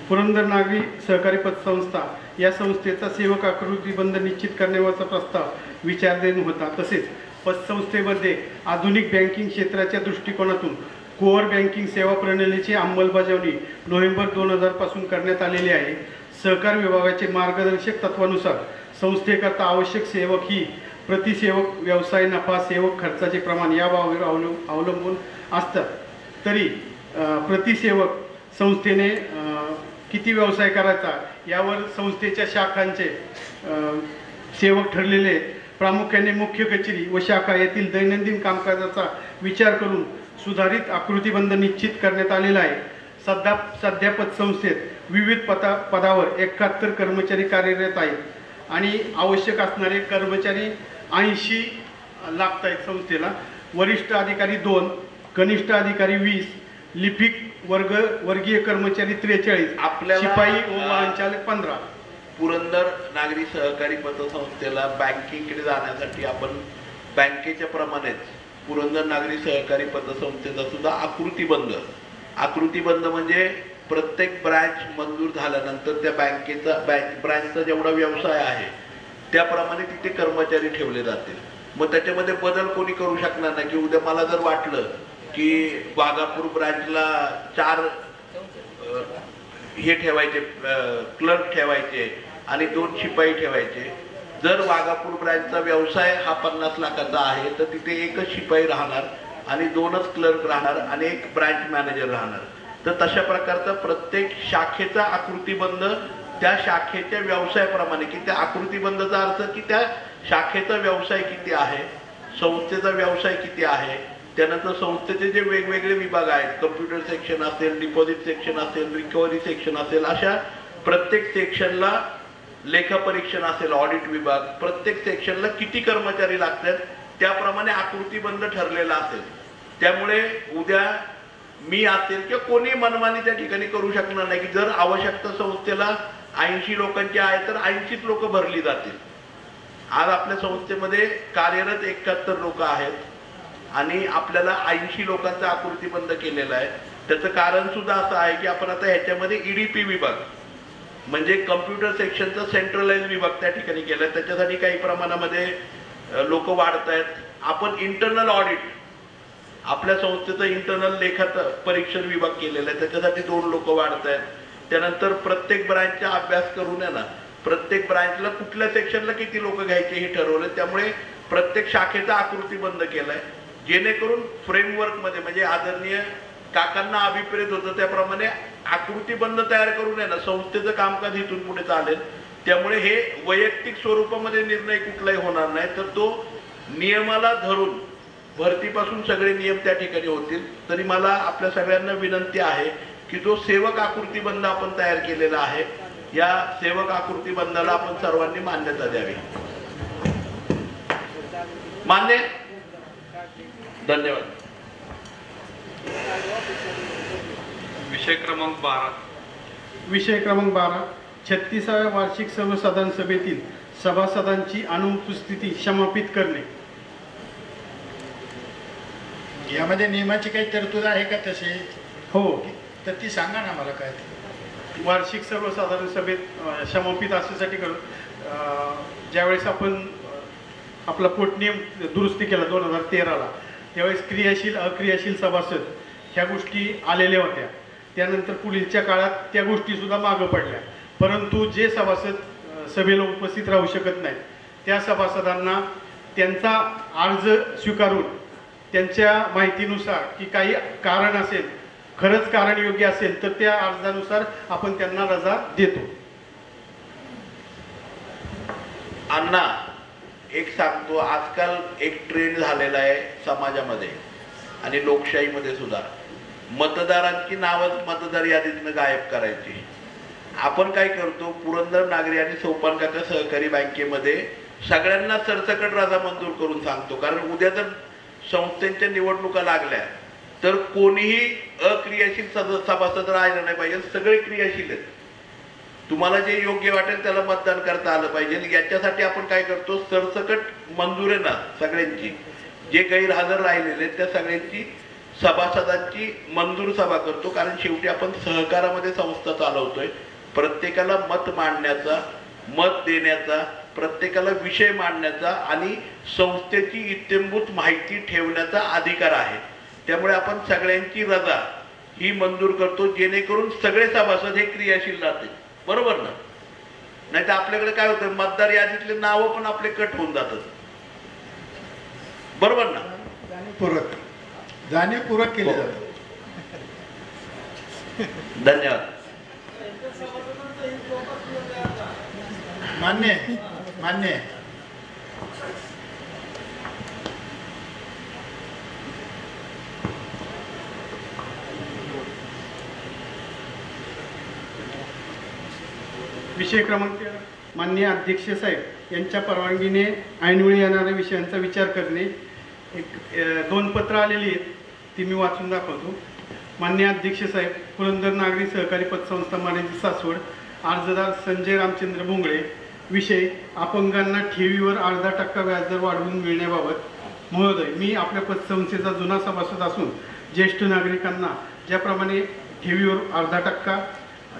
पुरंदर नागरी सहकारी पतसंस्था या संस्थेचा सेवक आकृतीबंध निश्चित करण्यावरचा प्रस्ताव विचारधीन होता. तसेच पतसंस्थेमध्ये आधुनिक बँकिंग क्षेत्राच्या दृष्टिकोनातून कोअर बँकिंग सेवा प्रणालीची अंमलबजावणी नोव्हेंबर 2000 पासून करण्यात आलेली आहे. सहकार विभागाचे मार्गदर्शक तत्वानुसार संस्थेकरता आवश्यक सेवक ही प्रतिसेवक व्यवसाय नफा सेवक खर्चाचे प्रमाण यावर अवलंबून असतात. तरी प्रतिसेवक संस्थेने किती व्यवसाय करायचा यावर संस्थेच्या शाखांचे सेवक ठरलेले आहेत. प्रामुख्याने मुख्य कचेरी व शाखा येथील दैनंदिन कामकाजाचा विचार करून सुधारित आकृतीबंध निश्चित करण्यात आलेला आहे. सध्या पतसंस्थेत विविध पदावर 71 कर्मचारी कार्यरत आहेत आणि आवश्यक असणारे कर्मचारी 80 लागत आहेत संस्थेला. वरिष्ठ अधिकारी 2, कनिष्ठ अधिकारी 20, लिपिक वर्गीय कर्मचारी 43, आपल्याला शिपाई व वाहनचालक 15. पुरंदर नागरी सहकारी पतसंस्थेला बँकिंगकडे जाण्यासाठी आपण बँकेच्या प्रमाणेच पुरंदर नागरी सहकारी पतसंस्थेचा सुद्धा आकृतीबंध म्हणजे प्रत्येक ब्रँच मंजूर झाल्यानंतर त्या ब्रँचचा जेवढा व्यवसाय आहे त्याप्रमाणे तिथे कर्मचारी ठेवले जातील. मग त्याच्यामध्ये बदल कोणी करू शकणार नाही की उद्या मला जर वाटलं की वाघापूर ब्रँचला 4 हे ठेवायचे, क्लर्क ठेवायचे आणि 2 शिपाई ठेवायचे. जर वाघापूर ब्रँचचा व्यवसाय हा 50 लाखाचा आहे तर तिथे 1च शिपाई राहणार आणि 2च क्लर्क राहणार आणि 1 ब्रँच मॅनेजर राहणार. तर तशा प्रकारचा प्रत्येक शाखेचा आकृतीबंध त्या शाखेच्या व्यवसायाप्रमाणे, की त्या आकृतीबंधचा अर्थ की त्या शाखेचा व्यवसाय किती आहे, संस्थेचा व्यवसाय किती आहे, त्यानंतर संस्थेचे जे वेगवेगळे विभाग आहेत, कम्प्युटर सेक्शन असेल, डिपॉझिट सेक्शन असेल, रिकव्हरी सेक्शन असेल, अशा प्रत्येक सेक्शनला लेखापरीक्षण असेल, ऑडिट विभाग, प्रत्येक सेक्शनला किती कर्मचारी लागतात त्याप्रमाणे आकृतीबंध ठरलेला असेल. त्यामुळे उद्या मी असेल किंवा कोणी मनमानी त्या ठिकाणी करू शकणार नाही की जर आवश्यकता संस्थेला 80 लोकांची आहे तर 80च लोक भरली जातील. आज आपल्या संस्थेमध्ये कार्यरत 71 लोक आहेत आणि आपल्याला 80 लोकांचा आकृतीबंध केलेला आहे. त्याचं कारण सुद्धा असं आहे की आपण आता ह्याच्यामध्ये EDP विभाग म्हणजे कम्प्युटर सेक्शनचा सेंट्रलाइज विभाग त्या ठिकाणी केलाय. त्याच्यासाठी काही प्रमाणामध्ये लोक वाढत आहेत. आपण इंटरनल ऑडिट, आपल्या संस्थेचा इंटरनल लेखा परीक्षण विभाग केलेला आहे, त्याच्यासाठी 2 लोक वाढत आहेत. त्यानंतर प्रत्येक ब्रांचचा अभ्यास करून आहे ना, प्रत्येक ब्रांचला कुठल्या सेक्शनला किती लोक घ्यायचे हे ठरवलं. त्यामुळे प्रत्येक शाखेचा आकृतीबंध केलाय जेणेकरून फ्रेमवर्कमध्ये म्हणजे आदरणीय काकांना अभिप्रेत होतं त्याप्रमाणे आकृतीबंध तयार करून आहे ना संस्थेचं कामकाज इथून पुढे चालेल. त्यामुळे हे वैयक्तिक स्वरूपामध्ये निर्णय कुठलाही होणार नाही, तर तो नियमाला धरून भरतीपासून सगळे नियम त्या ठिकाणी होतील. तरी मला आपल्या सगळ्यांना विनंती आहे की जो सेवक आकृतीबंध आपण तयार केलेला आहे या सेवक आकृतीबंधाला आपण सर्वांनी मान्यता द्यावी. मान्य? धन्यवाद. विषय क्रमांक 12. विषय क्रमांक 12 36व्या वार्षिक सर्वसाधारण सभेतील सभासदांची अनुपस्थिती समापित करणे. यामध्ये नियमाची काही तरतूद आहे का तसे? हो, तर ती सांगा ना मला काय ते. वार्षिक सर्वसाधारण सभेत समापित अशासाठी करू ज्यावेळेस आपण आपला पोटनियम दुरुस्ती केला 2013ला त्यावेळेस क्रियाशील अक्रियाशील सभासद ह्या गोष्टी आलेल्या होत्या. त्यानंतर पुढीलच्या काळात त्या गोष्टीसुद्धा मागं पडल्या. परंतु जे सभासद सभेला उपस्थित राहू शकत नाहीत त्या सभासदांना त्यांचा अर्ज स्वीकारून त्यांच्या माहितीनुसार की काही कारण असेल, खरंच कारण योग्य असेल तर त्या अर्जानुसार आपण त्यांना रजा देतो. अण्णा एक सांगतो, आजकाल एक ट्रेंड झालेला आहे समाजामध्ये आणि लोकशाहीमध्ये सुद्धा, मतदारांची नावच मतदार यादीतनं गायब करायची. आपण काय करतो, पुरंदर नागरी आणि सोपान काका सहकारी बँकेमध्ये सगळ्यांना सरसकट रजा मंजूर करून सांगतो. कारण उद्या जर संस्थेच्या निवडणुका लागल्या तर कोणीही अक्रियाशील सभासद राहिला नाही पाहिजे, सगळे क्रियाशील आहेत. तुम्हाला जे योग्य वाटेल त्याला मतदान करता आलं पाहिजे. याच्यासाठी आपण काय करतो, सरसकट मंजूर आहे ना सगळ्यांची, जे गैरहजर राहिलेले त्या सगळ्यांची सभासदांची मंजूर सभा करतो. कारण शेवटी आपण सहकारामध्ये संस्था चालवतोय. प्रत्येकाला मत मांडण्याचा, मत देण्याचा, प्रत्येकाला विषय मांडण्याचा आणि संस्थेची इत्यंभूत माहिती ठेवण्याचा अधिकार आहे. त्यामुळे आपण सगळ्यांची रजा ही मंजूर करतो जेणेकरून सगळे सभासद हे क्रियाशील राहतील. बरोबर ना? नाही तर आपल्याकडे काय होतं, मतदार यादीतले नाव पण आपले कट होऊन जातात. बरोबर ना? जाणीवपूर्वक केले जातात. धन्यवाद. मान्य मान्य. विषय क्रमांक 13 माननीय अध्यक्ष साहेब यांच्या परवानगीने ऐनवेळी येणाऱ्या विषयांचा विचार करणे. 2 पत्र आलेली आहेत, ती मी वाचून दाखवतो. माननीय अध्यक्ष साहेब, पुरंदर नागरी सहकारी पतसंस्था मर्यादित सासवड, अर्जदार संजय रामचंद्र भोंगळे. विषय अपंगांना ठेवीवर 0.5% व्याजदर वाढवून मिळण्याबाबत. महोदय, मी आपल्या पतसंस्थेचा जुना सभासद असून ज्येष्ठ नागरिकांना ज्याप्रमाणे ठेवीवर अर्धा टक्का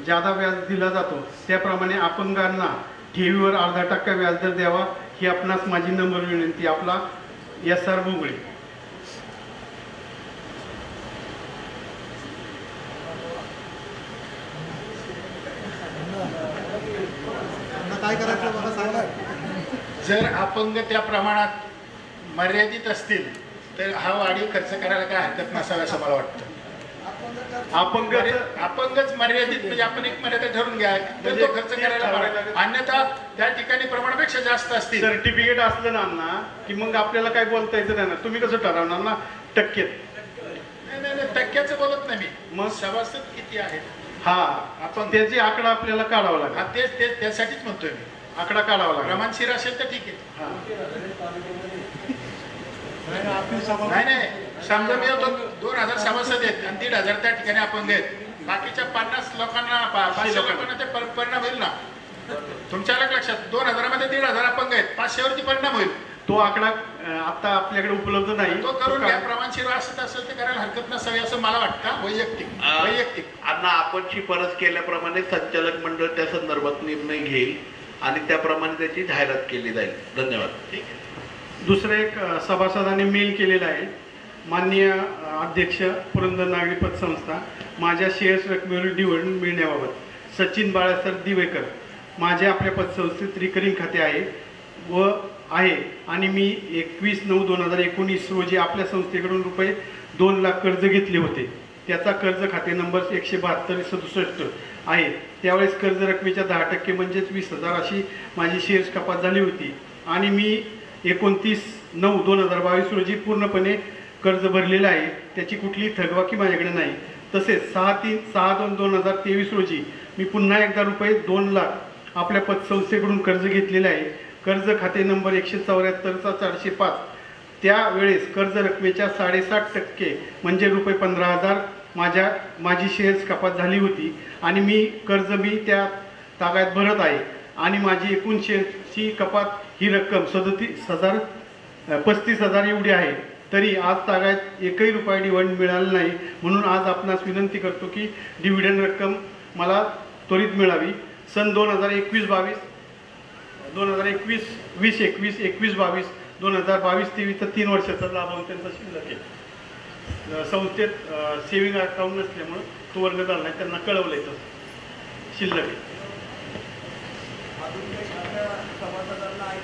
जादा व्याज दिला जातो त्याप्रमाणे अपंगांना ठेवीवर अर्धा टक्का व्याजदर द्यावा ही आपणास माझी नम्र विनंती. आपला SR बुगळे. जर अपंग त्या प्रमाणात मर्यादित असतील तर हा वाढीव खर्च करायला काय हरकत नसावी असं मला वाटतं. अपंगच मर्यादित म्हणजे आपण एक मर्यादा ठरवून घ्या तर तो खर्च करायला पाहिजे. अन्यथा त्या ठिकाणी प्रमाणापेक्षा जास्त असतील. सर्टिफिकेट असलं ना की मग आपल्याला काय बोलता यायचं नाही ना. तुम्ही कसं ठरवणार ना टक्क्यात? नाही, टक्क्याचं बोलत नाही मी. मग सभासद किती आहेत हा आपण त्याची आकडा आपल्याला काढावा लागेल. हा तेच त्यासाठीच म्हणतोय मी. आकडा काढावा लागेल. प्रमाणशीर असेल तर ठीक आहे. नाही समजा मी 2000 सभासद आहेत आणि 1500 त्या ठिकाणी अपंग आहेत. बाकीच्या 50 लोकांना 500 लोकांना ते परिणाम होईल ना. तुमच्या लक्षात 2000 मध्ये 1500 अपंग आहेत, 500 वरती परिणाम होईल. तो आकडा आता आपल्याकडे उपलब्ध नाही. तो करून घ्या. प्रमाणशीर असत असेल ते करायला हरकत नसावी असं मला वाटतं. वैयक्तिक अण्णा आपण शिफारस केल्याप्रमाणे संचालक मंडळ त्या संदर्भात निर्णय घेईल आणि त्याप्रमाणे त्याची जाहिरात केली जाईल. धन्यवाद. ठीक आहे. दुसरं एक सभासदाने मेल केलेला आहे. माननीय अध्यक्ष, पुरंदर नागरी पतसंस्था, माझ्या शेअर्स रकमेवर डिव्हिडंड मिळण्याबाबत सचिन बाळासर दिवेकर माझे आपल्या पतसंस्थेत रिकरिंग खाते आहे आणि मी 21/9/2019 रोजी आपल्या संस्थेकडून रुपये 2 लाख कर्ज घेतले होते. त्याचा कर्ज खाते नंबर 17267 आहे. त्यावेळेस कर्ज रकमेच्या 10% म्हणजेच 20,000 अशी माझी शेअर्स कपात झाली होती आणि मी 29/9/2022 रोजी पूर्णपणे कर्ज भरलेलं आहे. त्याची कुठलीही थकबाकी माझ्याकडे नाही. तसेच 6/2/2023 रोजी मी पुन्हा एकदा रुपये 2 लाख आपल्या पतसंस्थेकडून कर्ज घेतलेले आहे. कर्ज खाते नंबर 174/405. त्यावेळेस कर्ज रकमेच्या 7.5% म्हणजे रुपये 15,000 माझी शेअर्स कपात झाली होती आणि मी त्या तागायत भरत आहे आणि माझी एकूण शेअर्सची कपात ही रक्कम 35,000 एवढी आहे. तरी आज तागायत एकही रुपया डिव्हिडंड मिळाला नाही. म्हणून आज आपणास विनंती करतो की डिव्हिडंड रक्कम मला त्वरित मिळावी. सन 2021-22 2021 21-22 2022-23 तर 3 वर्षाचा लाभांश त्यांचा शिल्लक आहे. संस्थेत सेव्हिंग अकाउंट नसल्यामुळं तो वर्ग झाला नाही. त्यांना कळवलं तर शिल्लक आहे.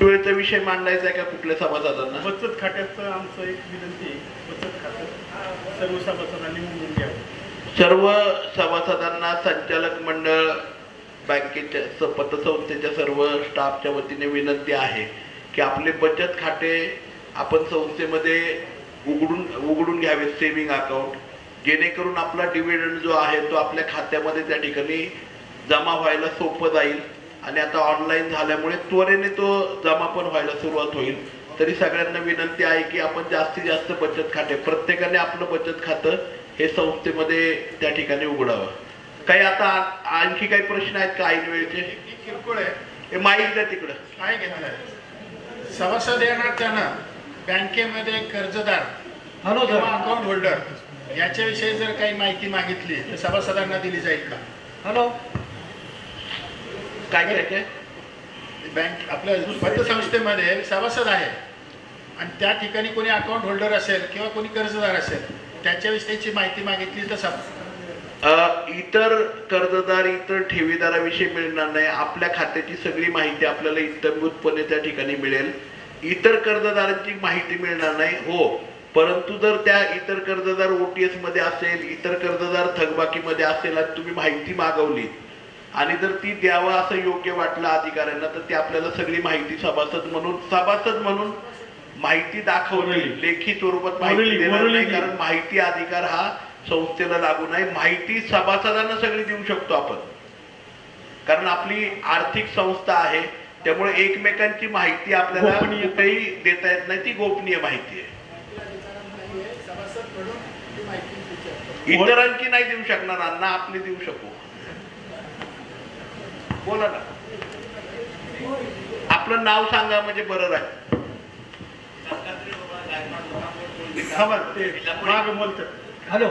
वेळेचा विषय मांडायचा आहे का कुठल्या सभासदांना? बचत खात्याचं आमचं एक विनंती आहे. बचत खात्यात सर्व सभासदांनी म्हणून घ्यावं. सर्व सभासदांना संचालक मंडळ बँकेच्या पतसंस्थेच्या सर्व स्टाफच्या वतीने विनंती आहे की आपले बचत खाते आपण संस्थेमध्ये उघडून घ्यावे, सेव्हिंग अकाउंट, जेणेकरून आपला डिव्हिडंड जो आहे तो आपल्या खात्यामध्ये त्या ठिकाणी जमा व्हायला सोपं जाईल आणि आता ऑनलाईन झाल्यामुळे त्वरेने तो जमा पण व्हायला सुरुवात होईल. तरी सगळ्यांना विनंती आहे की आपण जास्तीत जास्त बचत खाते, प्रत्येकाने आपलं बचत खातं हे संस्थेमध्ये त्या ठिकाणी उघडावं. काही आता आणखी काही प्रश्न आहेत का ऐन वेळेचे? किरकोळ आहे. हे माहीत द्या तिकडं. काय घेतलंय सभासद येणार त्यानं बँकेमध्ये कर्जदार किंवा अकाउंट होल्डर याच्याविषयी जर काही माहिती मागितली तर सभासदांना दिली जाईल का? काय बँक आपल्या पतसंस्थेमध्ये सभासद आहे आणि त्या ठिकाणी कोणी अकाउंट होल्डर असेल किंवा कोणी कर्जदार असेल त्याच्याविषयीची माहिती मागितली तर इतर कर्जदार, इतर ठेवीदाराविषयी मिळणार नाही. आपल्या खात्याची सगळी माहिती आपल्याला इत्तमभूतपणे त्या ठिकाणी मिळेल. इतर कर्जदारांची माहिती मिळणार नाही. हो, परंतु जर त्या इतर कर्जदार OTS मध्ये असेल, इतर कर्जदार थकबाकीमध्ये असेल आणि तुम्ही माहिती मागवली आणि जर ती द्यावं असं योग्य वाटलं अधिकाऱ्यांना तर ती आपल्याला सगळी माहिती सभासद म्हणून माहिती दाखवली, लेखी स्वरूपात माहिती देणार नाही. कारण माहिती अधिकार हा संस्थेला लागू नाही. माहिती सभासदांना सगळी देऊ शकतो आपण, कारण आपली आर्थिक संस्था आहे. त्यामुळे एकमेकांची माहिती आपल्याला कुठेही देता येत नाही. ती गोपनीय माहिती आहे. इतरांची नाही देऊ शकणार अण्णा, आपली देऊ शकू. बोला ना, आपलं नाव सांगा म्हणजे बरं राहील. थांबा, ते मागं बोलतात. हॅलो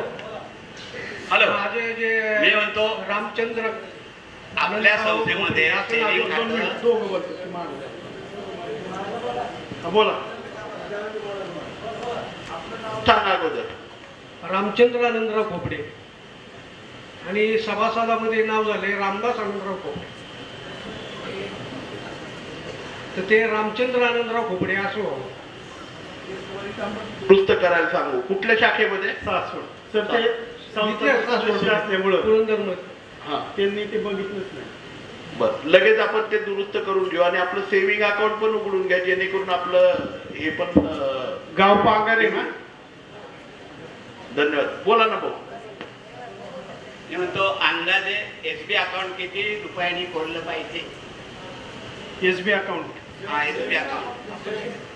हॅलो माझे जे मी म्हणतो रामचंद्र आपल्या संस्थेमध्ये saving दोन खातं- मिनिट, दोघं बोलतात, ते मागं. हा, बोला. सांगा अगोदर. रामचंद्र आनंदराव खोपडे आणि सभासदामध्ये नाव झाले रामदास आनंदराव खोपडे. तर ते रामचंद्र आनंदराव खोपडे असो दुरुस्त करायला सांगू. कुठल्या शाखेमध्ये? सासवड. सर, ते संस्था सदस्य असल्यामुळं पुरंदरमध्ये. हा, त्यांनी ते बघितलंच नाही. बर, लगेच आपण ते दुरुस्त करून घेऊ आणि आपलं सेव्हिंग अकाउंट पण उघडून घ्या, जेणेकरून आपलं हे पण गाव पांगार आहे ना. धन्यवाद. बोला ना भाऊ. मी म्हणतो अंदाजे एसबी अकाउंट किती रुपयांनी खोललं पाहिजे? एसबी अकाउंट हा, एसबी अकाउंट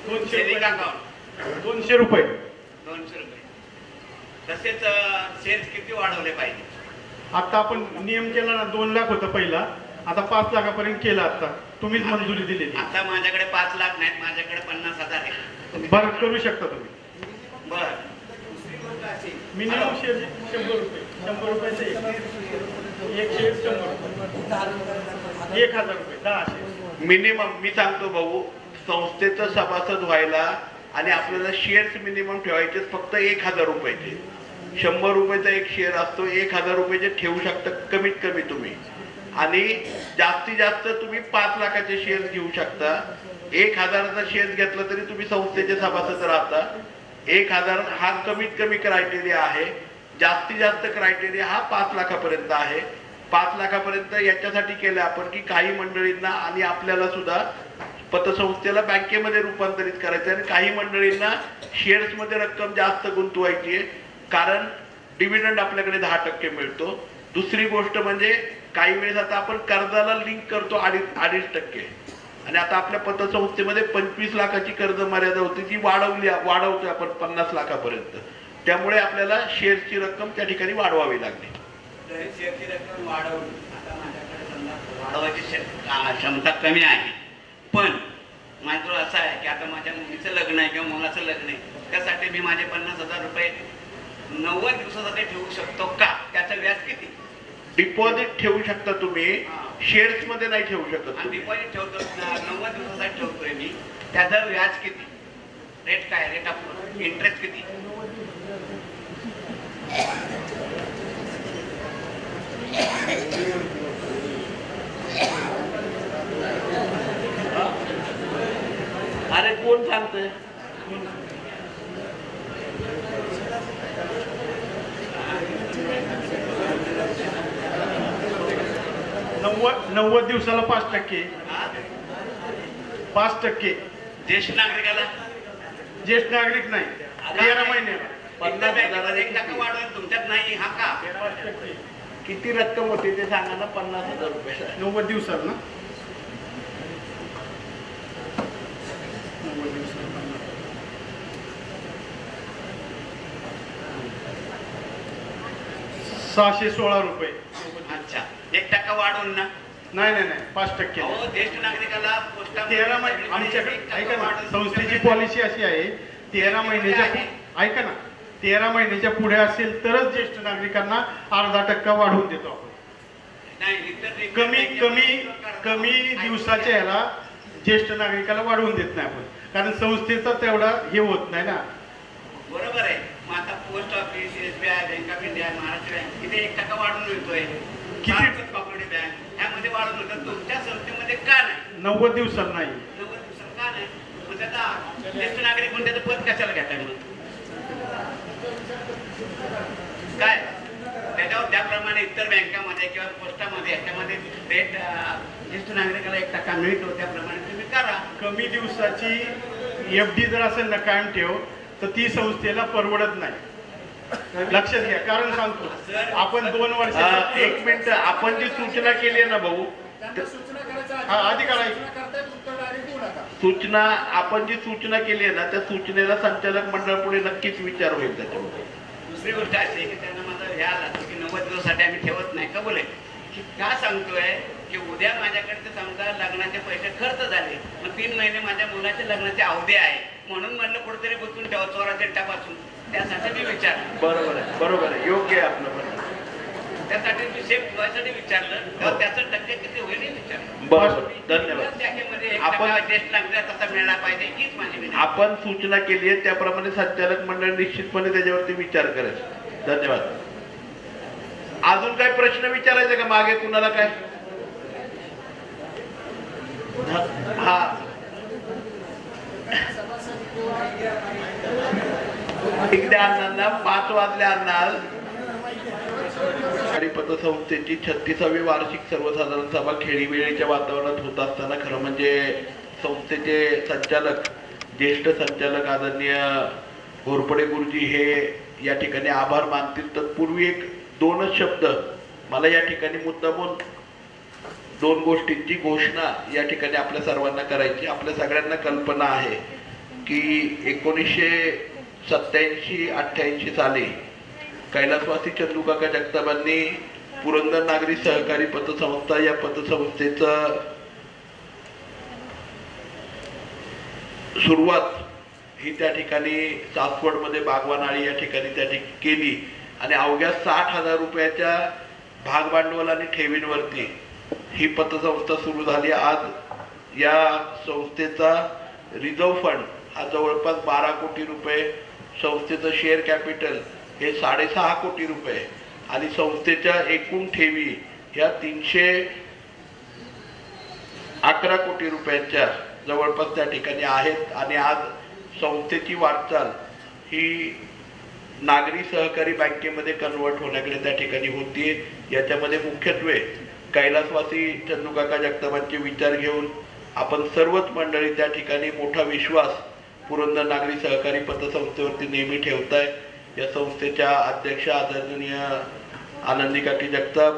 200 सेविंग रुपये. अकाउंट 200 रुपये. 200 रुपये. तसेच शेअर्स किती वाढवले पाहिजे? आता आपण नियम केला ना, 2 लाख होतं पहिला, आता 5 लाखापर्यंत केला. आता तुम्हीच मंजुरी दिलेली. आता माझ्याकडे 5 लाख नाहीत, माझ्याकडे 50,000 आहे. तुम्ही बरं, करू शकता तुम्ही. बर मिनिमम शेअर 100 रुपये. 100 रुपयाचं एक शेअर 100 रुपये. 1000 रुपये 10 शेअर. मिनिमम मी सांगतो भाऊ, संस्थेचं सभासद व्हायला आणि आपल्याला शेअर्स मिनिमम ठेवायचे फक्त 1000 रुपयाचे. 100 रुपयाचा एक शेअर असतो. 1000 रुपयाचे ठेवू शकता कमीत कमी तुम्ही, आणि जास्तीत जास्त तुम्ही 5 लाखाचे शेअर घेऊ शकता. 1000चा शेअर घेतला तरी तुम्ही संस्थेचे सभासद राहता. 1000 हा कमीत कमी क्रायटेरिया आहे. जास्तीत जास्त क्रायटेरिया हा 5 लाखापर्यंत आहे. 5 लाखापर्यंत याच्यासाठी केलं आपण की काही मंडळींना आणि आपल्याला सुद्धा पतसंस्थेला बँकेमध्ये रूपांतरित करायचं आहे, आणि काही मंडळींना शेअर्समध्ये रक्कम जास्त गुंतवायची आहे, कारण डिव्हिडंड आपल्याकडे 10% मिळतो. दुसरी गोष्ट म्हणजे काही वेळेस आता आपण कर्जाला लिंक करतो 2.5%, आणि आता आपल्या पतसंस्थेमध्ये 25 लाखाची कर्ज मर्यादा होती, ती वाढवतोय आपण 50 लाखापर्यंत. त्यामुळे आपल्याला शेअरची रक्कम त्या ठिकाणी वाढवावी लागली. शेअरची रक्कम वाढवली. आता माझ्याकडे समजा वाढवायची क्षमता कमी आहे, पण माझं असं आहे की आता माझ्या मुलीचं लग्न आहे किंवा मुलाचं लग्न आहे, त्यासाठी मी माझे 50,000 रुपये 90 दिवसासाठी ठेवू शकतो का? त्याचं व्याज किती? डिपॉझिट ठेवू शकता तुम्ही, शेअर्स मध्ये नाही ठेवू शकत. डिपॉझिट ठेवतो 90 दिवसासाठी ठेवतोय मी, त्याचं व्याज किती? रेट काय? रेट ऑफ इंटरेस्ट किती? अरे कोण सांगतंय? नव्वद दिवसाला 5%. 5%. ज्येष्ठ नागरिकाला? ज्येष्ठ नागरिक नाही, 13 महिन्याला. 1% वाढवेल तुमच्यात नाही हा का? 5%. किती रक्कम होती ते सांगा ना. 50,000 रुपये. 90 दिवसाला ना. 616 रुपये. अच्छा, 1% वाढवून ना? नाही नाही नाही, 5%. अहो, ज्येष्ठ नागरिकाला 13 महिने आमच्याकडे. ऐका ना, संस्थेची पॉलिसी अशी आहे, 13 महिन्याच्या ऐका ना, 13 महिन्याच्या पुढे असेल तरच ज्येष्ठ नागरिकांना 0.5% वाढवून देतो आपण. कमी दिवसाच्या ह्याला ज्येष्ठ नागरिकाला वाढवून देत नाही आपण, कारण संस्थेचा तेवढा हे होत नाही ना. बरोबर आहे. मग आता post office, SBI, bank of India, Maharashtra bank इथे 1% वाढून मिळतोय. किती? कॉपरेटिव्ह बँक यामध्ये वाढून मिळतं, तुमच्या संस्थेमध्ये का नाही? 90 दिवसाला नाही. 90 दिवसात का नाही? मग त्याचा ज्येष्ठ नागरिक म्हणून त्याचं पद कशाला घेताय मग? काय त्याच्यावर त्याप्रमाणे इतर बँकामध्ये किंवा पोस्टामध्ये याच्यामध्ये रेट ज्येष्ठ नागरिकाला 1% मिळतो, त्याप्रमाणे तुम्ही करा. कमी दिवसाची FD जर असेल ना कायम ठेव, तर ती संस्थेला परवडत नाही. लक्षात घ्या, कारण सांगतो आपण 2 वर्ष. 1 मिनिट, आपण जी सूचना केली आहे ना भाऊ, अधिकार आहे. सूचना आपण जी सूचना केली आहे ना, त्या सूचनेला संचालक मंडळ पुढे नक्कीच विचार होईल त्याच्यामध्ये. दुसरी गोष्ट अशी आहे की त्यांना माझा ह्या आला की 90 दिवसासाठी आम्ही ठेवत नाही का बोले. का सांगतोय की की उद्या माझ्याकडे समजा लग्नाचे पैसे खर्च झाले, मग 3 महिने माझ्या मुलाच्या लग्नाचे अवधी आहे, म्हणून म्हणलं कुठेतरी गुंतून ठेवा चोराच्या टापासून. त्यासाठी मी विचारलं. बरोबर आहे, योग्य आहे आपलं म्हणणं. त्यासाठी मी सेफ ठेवायसाठी विचारलं, तेव्हा त्याचं टक्के किती होईल हे विचारलं. बरोबर, धन्यवाद. शाखेमध्ये आपण- 1% टेस्ट लागला तसा मिळाला पाहिजे हीच माझी विनंती. आपण सूचना केली आहे त्याप्रमाणे संचालक मंडळ निश्चितपणे त्याच्यावरती विचार करेल. धन्यवाद. अजून काय प्रश्न विचारायचे का मागे कुणाला काय? हा, एकदा अण्णांना 5 वाजले अन्नाल. पतसंस्थेची 36वी वार्षिक सर्वसाधारण सभा खेळीमेळीच्या वातावरणात होत असताना खरं म्हणजे संस्थेचे संचालक, ज्येष्ठ संचालक आदरणीय घोरपडे गुरुजी हे या ठिकाणी आभार मानतील. तत्पूर्वी 2च शब्द मला या ठिकाणी मुद्दामून 2 गोष्टींची घोषणा या ठिकाणी आपल्या सर्वांना करायची. आपल्या सगळ्यांना कल्पना आहे की 1987-88 साली कैलासवासी चंदूकाका जगतापांनी पुरंदर नागरी सहकारी पतसंस्था या पतसंस्थेचं सुरुवात ही त्या ठिकाणी सासवडमध्ये बागवानाळी या ठिकाणी केली आणि अवघ्या 60,000 रुपयाच्या भागभांडवल आणि ठेवींवरती ही पतसंस्था सुरू झाली. आज या संस्थेचा रिझर्व्ह फंड हा जवळपास 12 कोटी रुपये, संस्थेचं शेअर कॅपिटल हे 6.5 कोटी रुपये आणि संस्थेच्या एकूण ठेवी ह्या 311 कोटी रुपयांच्या जवळपास त्या ठिकाणी आहेत. आणि आज संस्थेची वाटचाल ही नागरी सहकारी बँकेमध्ये कन्वर्ट होण्याकडे त्या ठिकाणी होतीये. याच्यामध्ये मुख्यत्वे कैलासवासी चंदूकाका जगतापांचे विचार घेऊन आपण सर्वच मंडळी त्या ठिकाणी मोठा विश्वास पुरंदर नागरी सहकारी पतसंस्थेवरती नेहमी ठेवताय. या संस्थेच्या अध्यक्ष आदरणीय आनंदी काकी जगताप,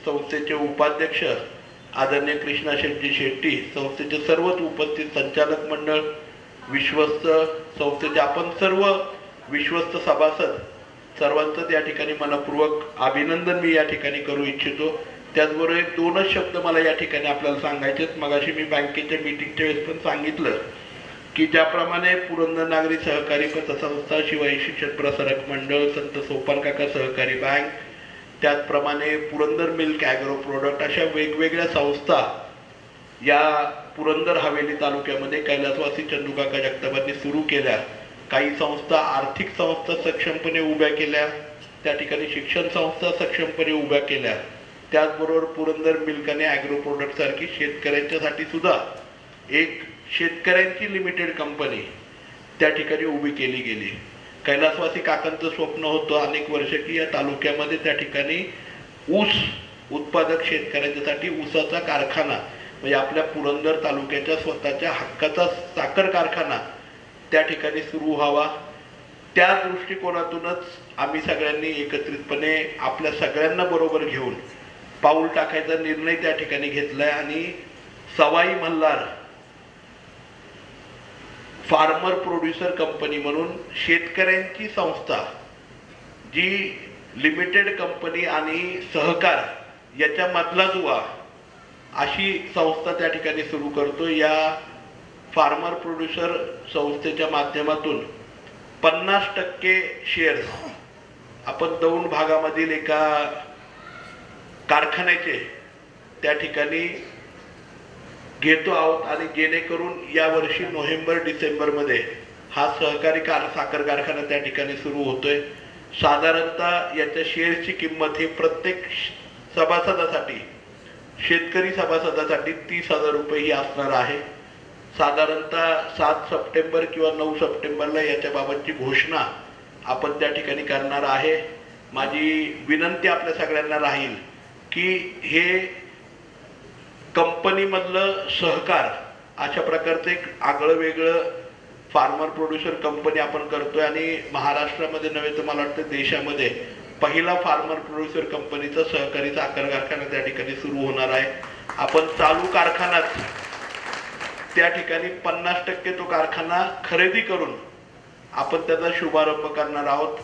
संस्थेचे उपाध्यक्ष आदरणीय कृष्णा शेट्टी शेट्टी, संस्थेचे सर्वच उपस्थित संचालक मंडळ, विश्वस्त, संस्थेचे आपण सर्व विश्वस्त सभासद, सर्वांचं या ठिकाणी मनपूर्वक अभिनंदन मी या ठिकाणी करू इच्छितो. त्याचबरोबर 2च शब्द मला या ठिकाणी आपल्याला सांगायचे आहेत. मगाशी मी बँकेच्या मीटिंगच्या वेळेस पण सांगितलं की ज्याप्रमाणे पुरंदर नागरी सहकारी पतसंस्था, शिवाई शिक्षण प्रसारक मंडळ, संत सोपान काका सहकारी बँक, त्याचप्रमाणे पुरंदर मिल्क ॲग्रो प्रोडक्ट अशा वेगवेगळ्या संस्था या पुरंदर हवेली तालुक्यामध्ये कैलासवासी चंदूकाका जगतापांनी सुरू केल्या. काही संस्था आर्थिक संस्था सक्षमपणे उभ्या केल्या, त्या ठिकाणी शिक्षण संस्था सक्षमपणे उभ्या केल्या. त्याचबरोबर पुरंदर मिल्क आणि ॲग्रो प्रोडक्ट सारखी शेतकऱ्यांच्यासाठी सुद्धा एक शेतकऱ्यांची लिमिटेड कंपनी त्या ठिकाणी उभी केली गेली. कैलासवासी काकांचं स्वप्न होतं अनेक वर्ष की या तालुक्यामध्ये त्या ठिकाणी ऊस उत्पादक शेतकऱ्यांच्यासाठी ऊसाचा कारखाना, म्हणजे आपल्या पुरंदर तालुक्याच्या स्वतःच्या हक्काचा साखर कारखाना त्या ठिकाणी सुरू व्हावा. त्या दृष्टिकोनातूनच आम्ही सगळ्यांनी एकत्रितपणे आपल्या सगळ्यांना बरोबर घेऊन पाऊल टाकायचा निर्णय त्या ठिकाणी घेतलाय. आणि सवाई मल्हार फार्मर प्रोड्युसर कंपनी म्हणून शेतकऱ्यांची संस्था जी लिमिटेड कंपनी आणि सहकार याच्या मधला दुवा अशी संस्था त्या ठिकाणी सुरू करतो. या फार्मर प्रोड्युसर संस्थेच्या माध्यमातून 50% शेअर्स आपण दौंड भागामधील एका कारखान्याचे त्या ठिकाणी घेतो आहोत आणि जेणेकरून यावर्षी नोव्हेंबर-डिसेंबरमध्ये हा सहकारी साखर कारखाना त्या ठिकाणी सुरू होतोय. साधारणतः याच्या शेअर्सची किंमत ही प्रत्येक सभासदासाठी, शेतकरी सभासदासाठी 30,000 रुपये ही असणार आहे. साधारणतः 7 सप्टेंबर किंवा 9 सप्टेंबरला याच्या बाबतची घोषणा आपण त्या ठिकाणी करणार आहे. माझी विनंती आपल्या सगळ्यांना राहील की हे कंपनीमधलं सहकार अशा प्रकारचं एक आगळं वेगळं फार्मर प्रोड्युसर कंपनी आपण करतोय आणि महाराष्ट्रामध्ये नव्हे तर मला वाटतं देशामध्ये पहिला फार्मर प्रोड्युसर कंपनीचा सहकारी साखर कारखाना त्या ठिकाणी सुरू होणार आहे. आपण चालू कारखान्यात त्या ठिकाणी 50% तो कारखाना खरेदी करून आपण त्याचा शुभारंभ करणार आहोत.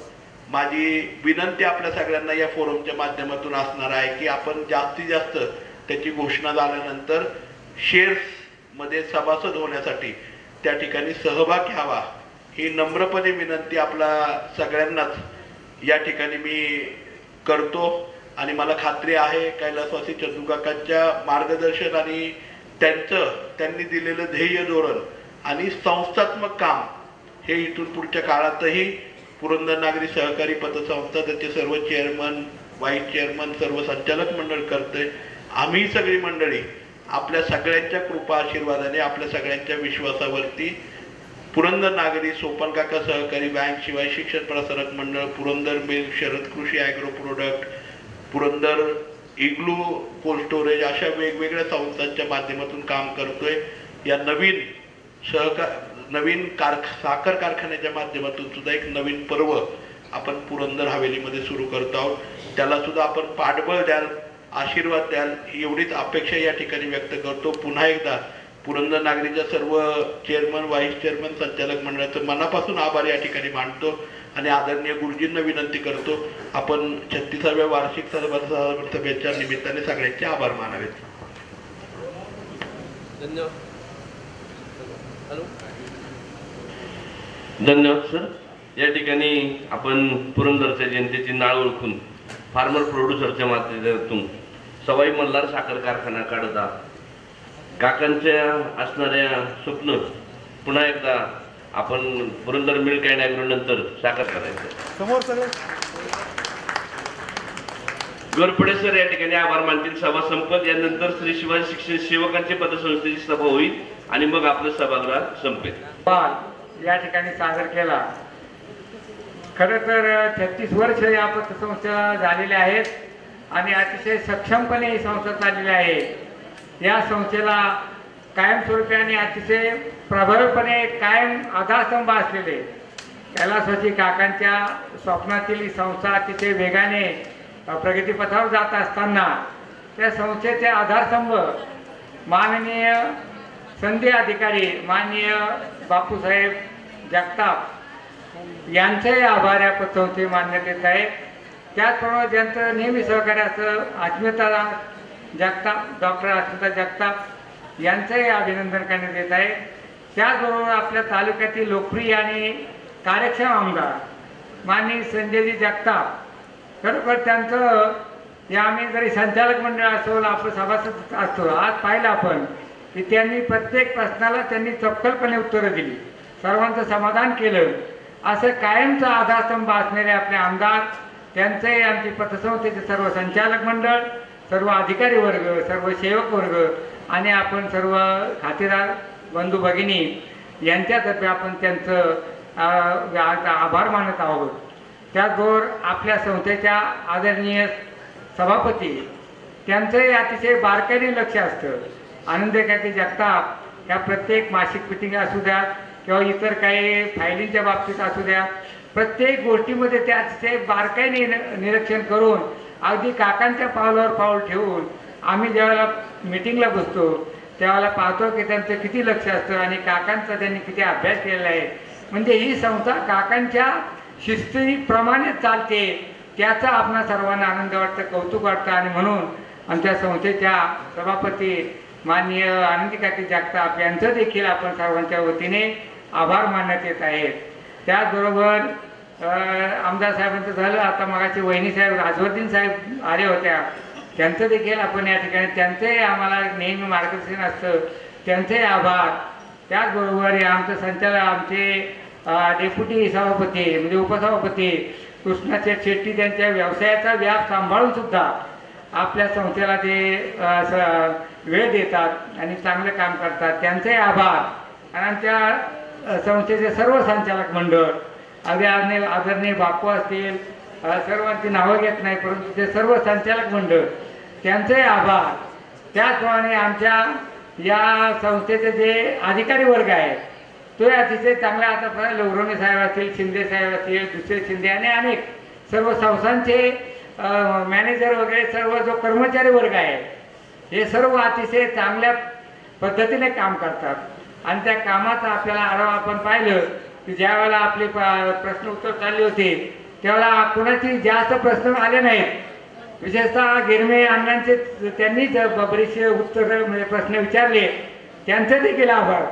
माझी विनंती आपल्या सगळ्यांना या फोरमच्या माध्यमातून असणार आहे की आपण जास्तीत जास्त त्याची घोषणा झाल्यानंतर शेअर्समध्ये सभासद होण्यासाठी त्या ठिकाणी सहभाग घ्यावा ही नम्रपणे विनंती आपला सगळ्यांनाच या ठिकाणी मी करतो. आणि मला खात्री आहे कैलासवासी चंदूकाकांच्या मार्गदर्शन आणि त्यांनी दिलेलं ध्येय धोरण आणि संस्थात्मक काम हे इथून पुढच्या काळातही पुरंदर नागरी सहकारी पतसंस्था त्याचे सर्व चेअरमन, व्हाईस चेअरमन, सर्व संचालक मंडळ करते. आम्ही सगळी मंडळी आपल्या सगळ्यांच्या कृपा आशीर्वादाने, आपल्या सगळ्यांच्या विश्वासावरती पुरंदर नागरी, सोपान काका सहकारी बँक, शिवाय शिक्षण प्रसारक मंडळ, पुरंदर मिल, शरद कृषी ॲग्रो प्रोडक्ट, पुरंदर इग्लू कोल्ड स्टोरेज अशा वेगवेगळ्या संस्थांच्या माध्यमातून काम करतोय. या नवीन साखर कारखान्याच्या माध्यमातून सुद्धा एक नवीन पर्व आपण पुरंदर हवेलीमध्ये सुरू करतो आहोत. त्याला सुद्धा आपण पाठबळ द्याल, आशीर्वाद द्याल एवढीच अपेक्षा या ठिकाणी व्यक्त करतो. पुन्हा एकदा पुरंदर नागरीच्या सर्व चेअरमन, व्हाईस चेअरमन, संचालक मंडळाचं मनापासून आभार या ठिकाणी मानतो आणि आदरणीय गुरुजींना विनंती करतो आपण 36व्या वार्षिक सभेच्या निमित्ताने सगळ्यांचे आभार मानावेत. धन्यवाद सर. या ठिकाणी आपण पुरंदरच्या जनतेची नाळ ओळखून फार्मर प्रोड्युसरच्या माध्यमातून सवाई मल्हार साखर कारखाना काढता काकांच्या असणाऱ्या स्वप्न पुन्हा एकदा आपण पुरंदर मिल कॅन ॲग्रो नंतर साखर करायचं. समोर सगळे गोरपडे सर या ठिकाणी आभार मानतील. सभा संपत यानंतर श्री शिवाजी शिक्षण सेवकांची पतसंस्थेची सभा होईल आणि मग आपलं सभागृह संपेल. या ठिकाणी सादर केला. खरं तर 36 वर्ष या पतसंस्था झालेल्या आहेत आणि अतिशय सक्षमपणे ही संस्था चाललेली आहे. या संस्थेला कायमस्वरूपी आणि अतिशय प्रभावीपणे कायम आधारस्तंभ असलेले कैलासवासी काकांच्या स्वप्नातील ही संस्था अतिशय वेगाने प्रगतीपथावर जात असताना त्या संस्थेचे आधारस्तंभ माननीय संधी अधिकारी माननीय बापूसाहेब जगताप यांचेही आभार या पतसंस्थेचे मानण्यात येत आहेत. त्याचप्रमाणे ज्यांचं नेहमी सहकार्य असं अस्मिता जगताप, डॉक्टर अस्मिता जगताप यांचंही अभिनंदन करण्यात येत आहे. त्याचबरोबर आपल्या तालुक्यातील लोकप्रिय आणि कार्यक्षम आमदार माननीय संजयजी जगताप, खरोखर त्यांचं या आम्ही जरी संचालक मंडळ असो, आपण सभासद असतो, आज पाहिलं आपण की त्यांनी प्रत्येक प्रश्नाला त्यांनी चपखलपणे उत्तरं दिली, सर्वांचं समाधान केलं. असं कायमचा आधारस्तंभ असणारे आपले आमदार, त्यांचंही आमची पतसंस्थेचे सर्व संचालक मंडळ, सर्व अधिकारी वर्ग, सर्व सेवक वर्ग आणि आपण सर्व खातेदार बंधू भगिनी यांच्यातर्फे आपण त्यांचं आभार मानत आहोत. त्याचबरोबर आपल्या संस्थेच्या आदरणीय सभापती त्यांचंही अतिशय बारकाईने लक्ष असतं. आनंदकाकी जगताप या प्रत्येक मासिक मिटिंग असू द्या किंवा इतर काही फायलिंगच्या बाबतीत असू द्या, प्रत्येक गोष्टीमध्ये ते अतिशय बारकाईने निरीक्षण करून अगदी काकांच्या पावलावर पाऊल ठेवून आम्ही ज्यावेळेला मिटिंगला बसतो त्यावेळेला पाहतो की त्यांचं किती लक्ष असतं आणि काकांचा त्यांनी किती अभ्यास केलेला आहे. म्हणजे ही संस्था काकांच्या शिस्तीप्रमाणे चालते, त्याचा आपणा सर्वांना आनंद वाटतं, कौतुक वाटतं. आणि म्हणून आमच्या संस्थेच्या सभापती माननीय आनंदकाकी जगताप यांचं देखील आपण सर्वांच्या वतीने आभार मानण्यात येत आहेत. त्याचबरोबर आमदार साहेबांचं झालं, आता मगाचे वहिनी साहेब राजवर्धन साहेब आले होत्या, त्यांचं देखील आपण या ठिकाणी त्यांचंही आम्हाला नेहमी मार्गदर्शन असतं, त्यांचेही आभार. त्याचबरोबर आमचं संचालक आमचे डेप्युटी सभापती म्हणजे उपसभापती कृष्णाचेठ शेट्टी त्यांच्या व्यवसायाचा व्याप सांभाळून सुद्धा आपल्या संस्थेला ते वेळ देतात आणि चांगलं काम करतात, त्यांचेही आभार. आणि आमच्या संस्थेचे सर्व संचालक मंडळ अगदी आदरणीय बापू असतील, सर्वांची नावं घेत नाही परंतु ते सर्व संचालक मंडळ त्यांचेही आभार. त्याचप्रमाणे आमच्या या संस्थेचे जे अधिकारी वर्ग आहे तो अतिशय चांगला, आता लवरोने साहेब असतील, शिंदे साहेब असतील, दुसरे शिंदे आणि अनेक सर्व संस्थांचे मॅनेजर वगैरे सर्व जो कर्मचारी वर्ग आहे हे सर्व अतिशय चांगल्या पद्धतीने काम करतात. आणि त्या कामाचा आपल्याला आढावा आपण पाहिलं की ज्या वेळेला आपले प्रश्न उत्तर चालले होते त्यावेळेला कोणाची जास्त प्रश्न आले नाहीत. विशेषतः गिरमे अण्णांचे त्यांनी बरेचसे उत्तर म्हणजे प्रश्न विचारले, त्यांचे देखील आभार.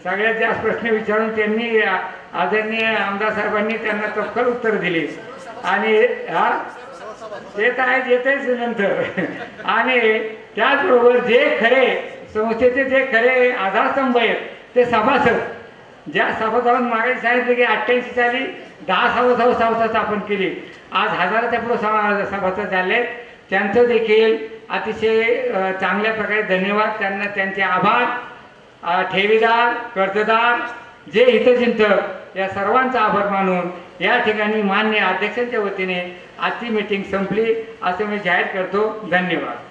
सगळ्यात जास्त प्रश्न विचारून त्यांनी आदरणीय आमदार साहेबांनी त्यांना चपखल उत्तर दिली. आणि ते तर आहे येतेच नंतर. आणि त्याचबरोबर जे खरे संस्थेचे जे खरे आधारस्तंभ आहेत ते सभासद, ज्या सभासदांनी मागे सांगितले की 88 साली 10 सभासद स्थापन केली, आज हजाराच्या पुढे सभासद झाले, त्यांचं देखील अतिशय चांगल्या प्रकारे धन्यवाद. त्यांना त्यांचे आभार. ठेवीदार, कर्जदार, जे हितचिंतक या सर्वांचा आभार मानून या ठिकाणी मान्य अध्यक्षांच्या वतीने आजची मीटिंग संपली असं मी जाहीर करतो. धन्यवाद.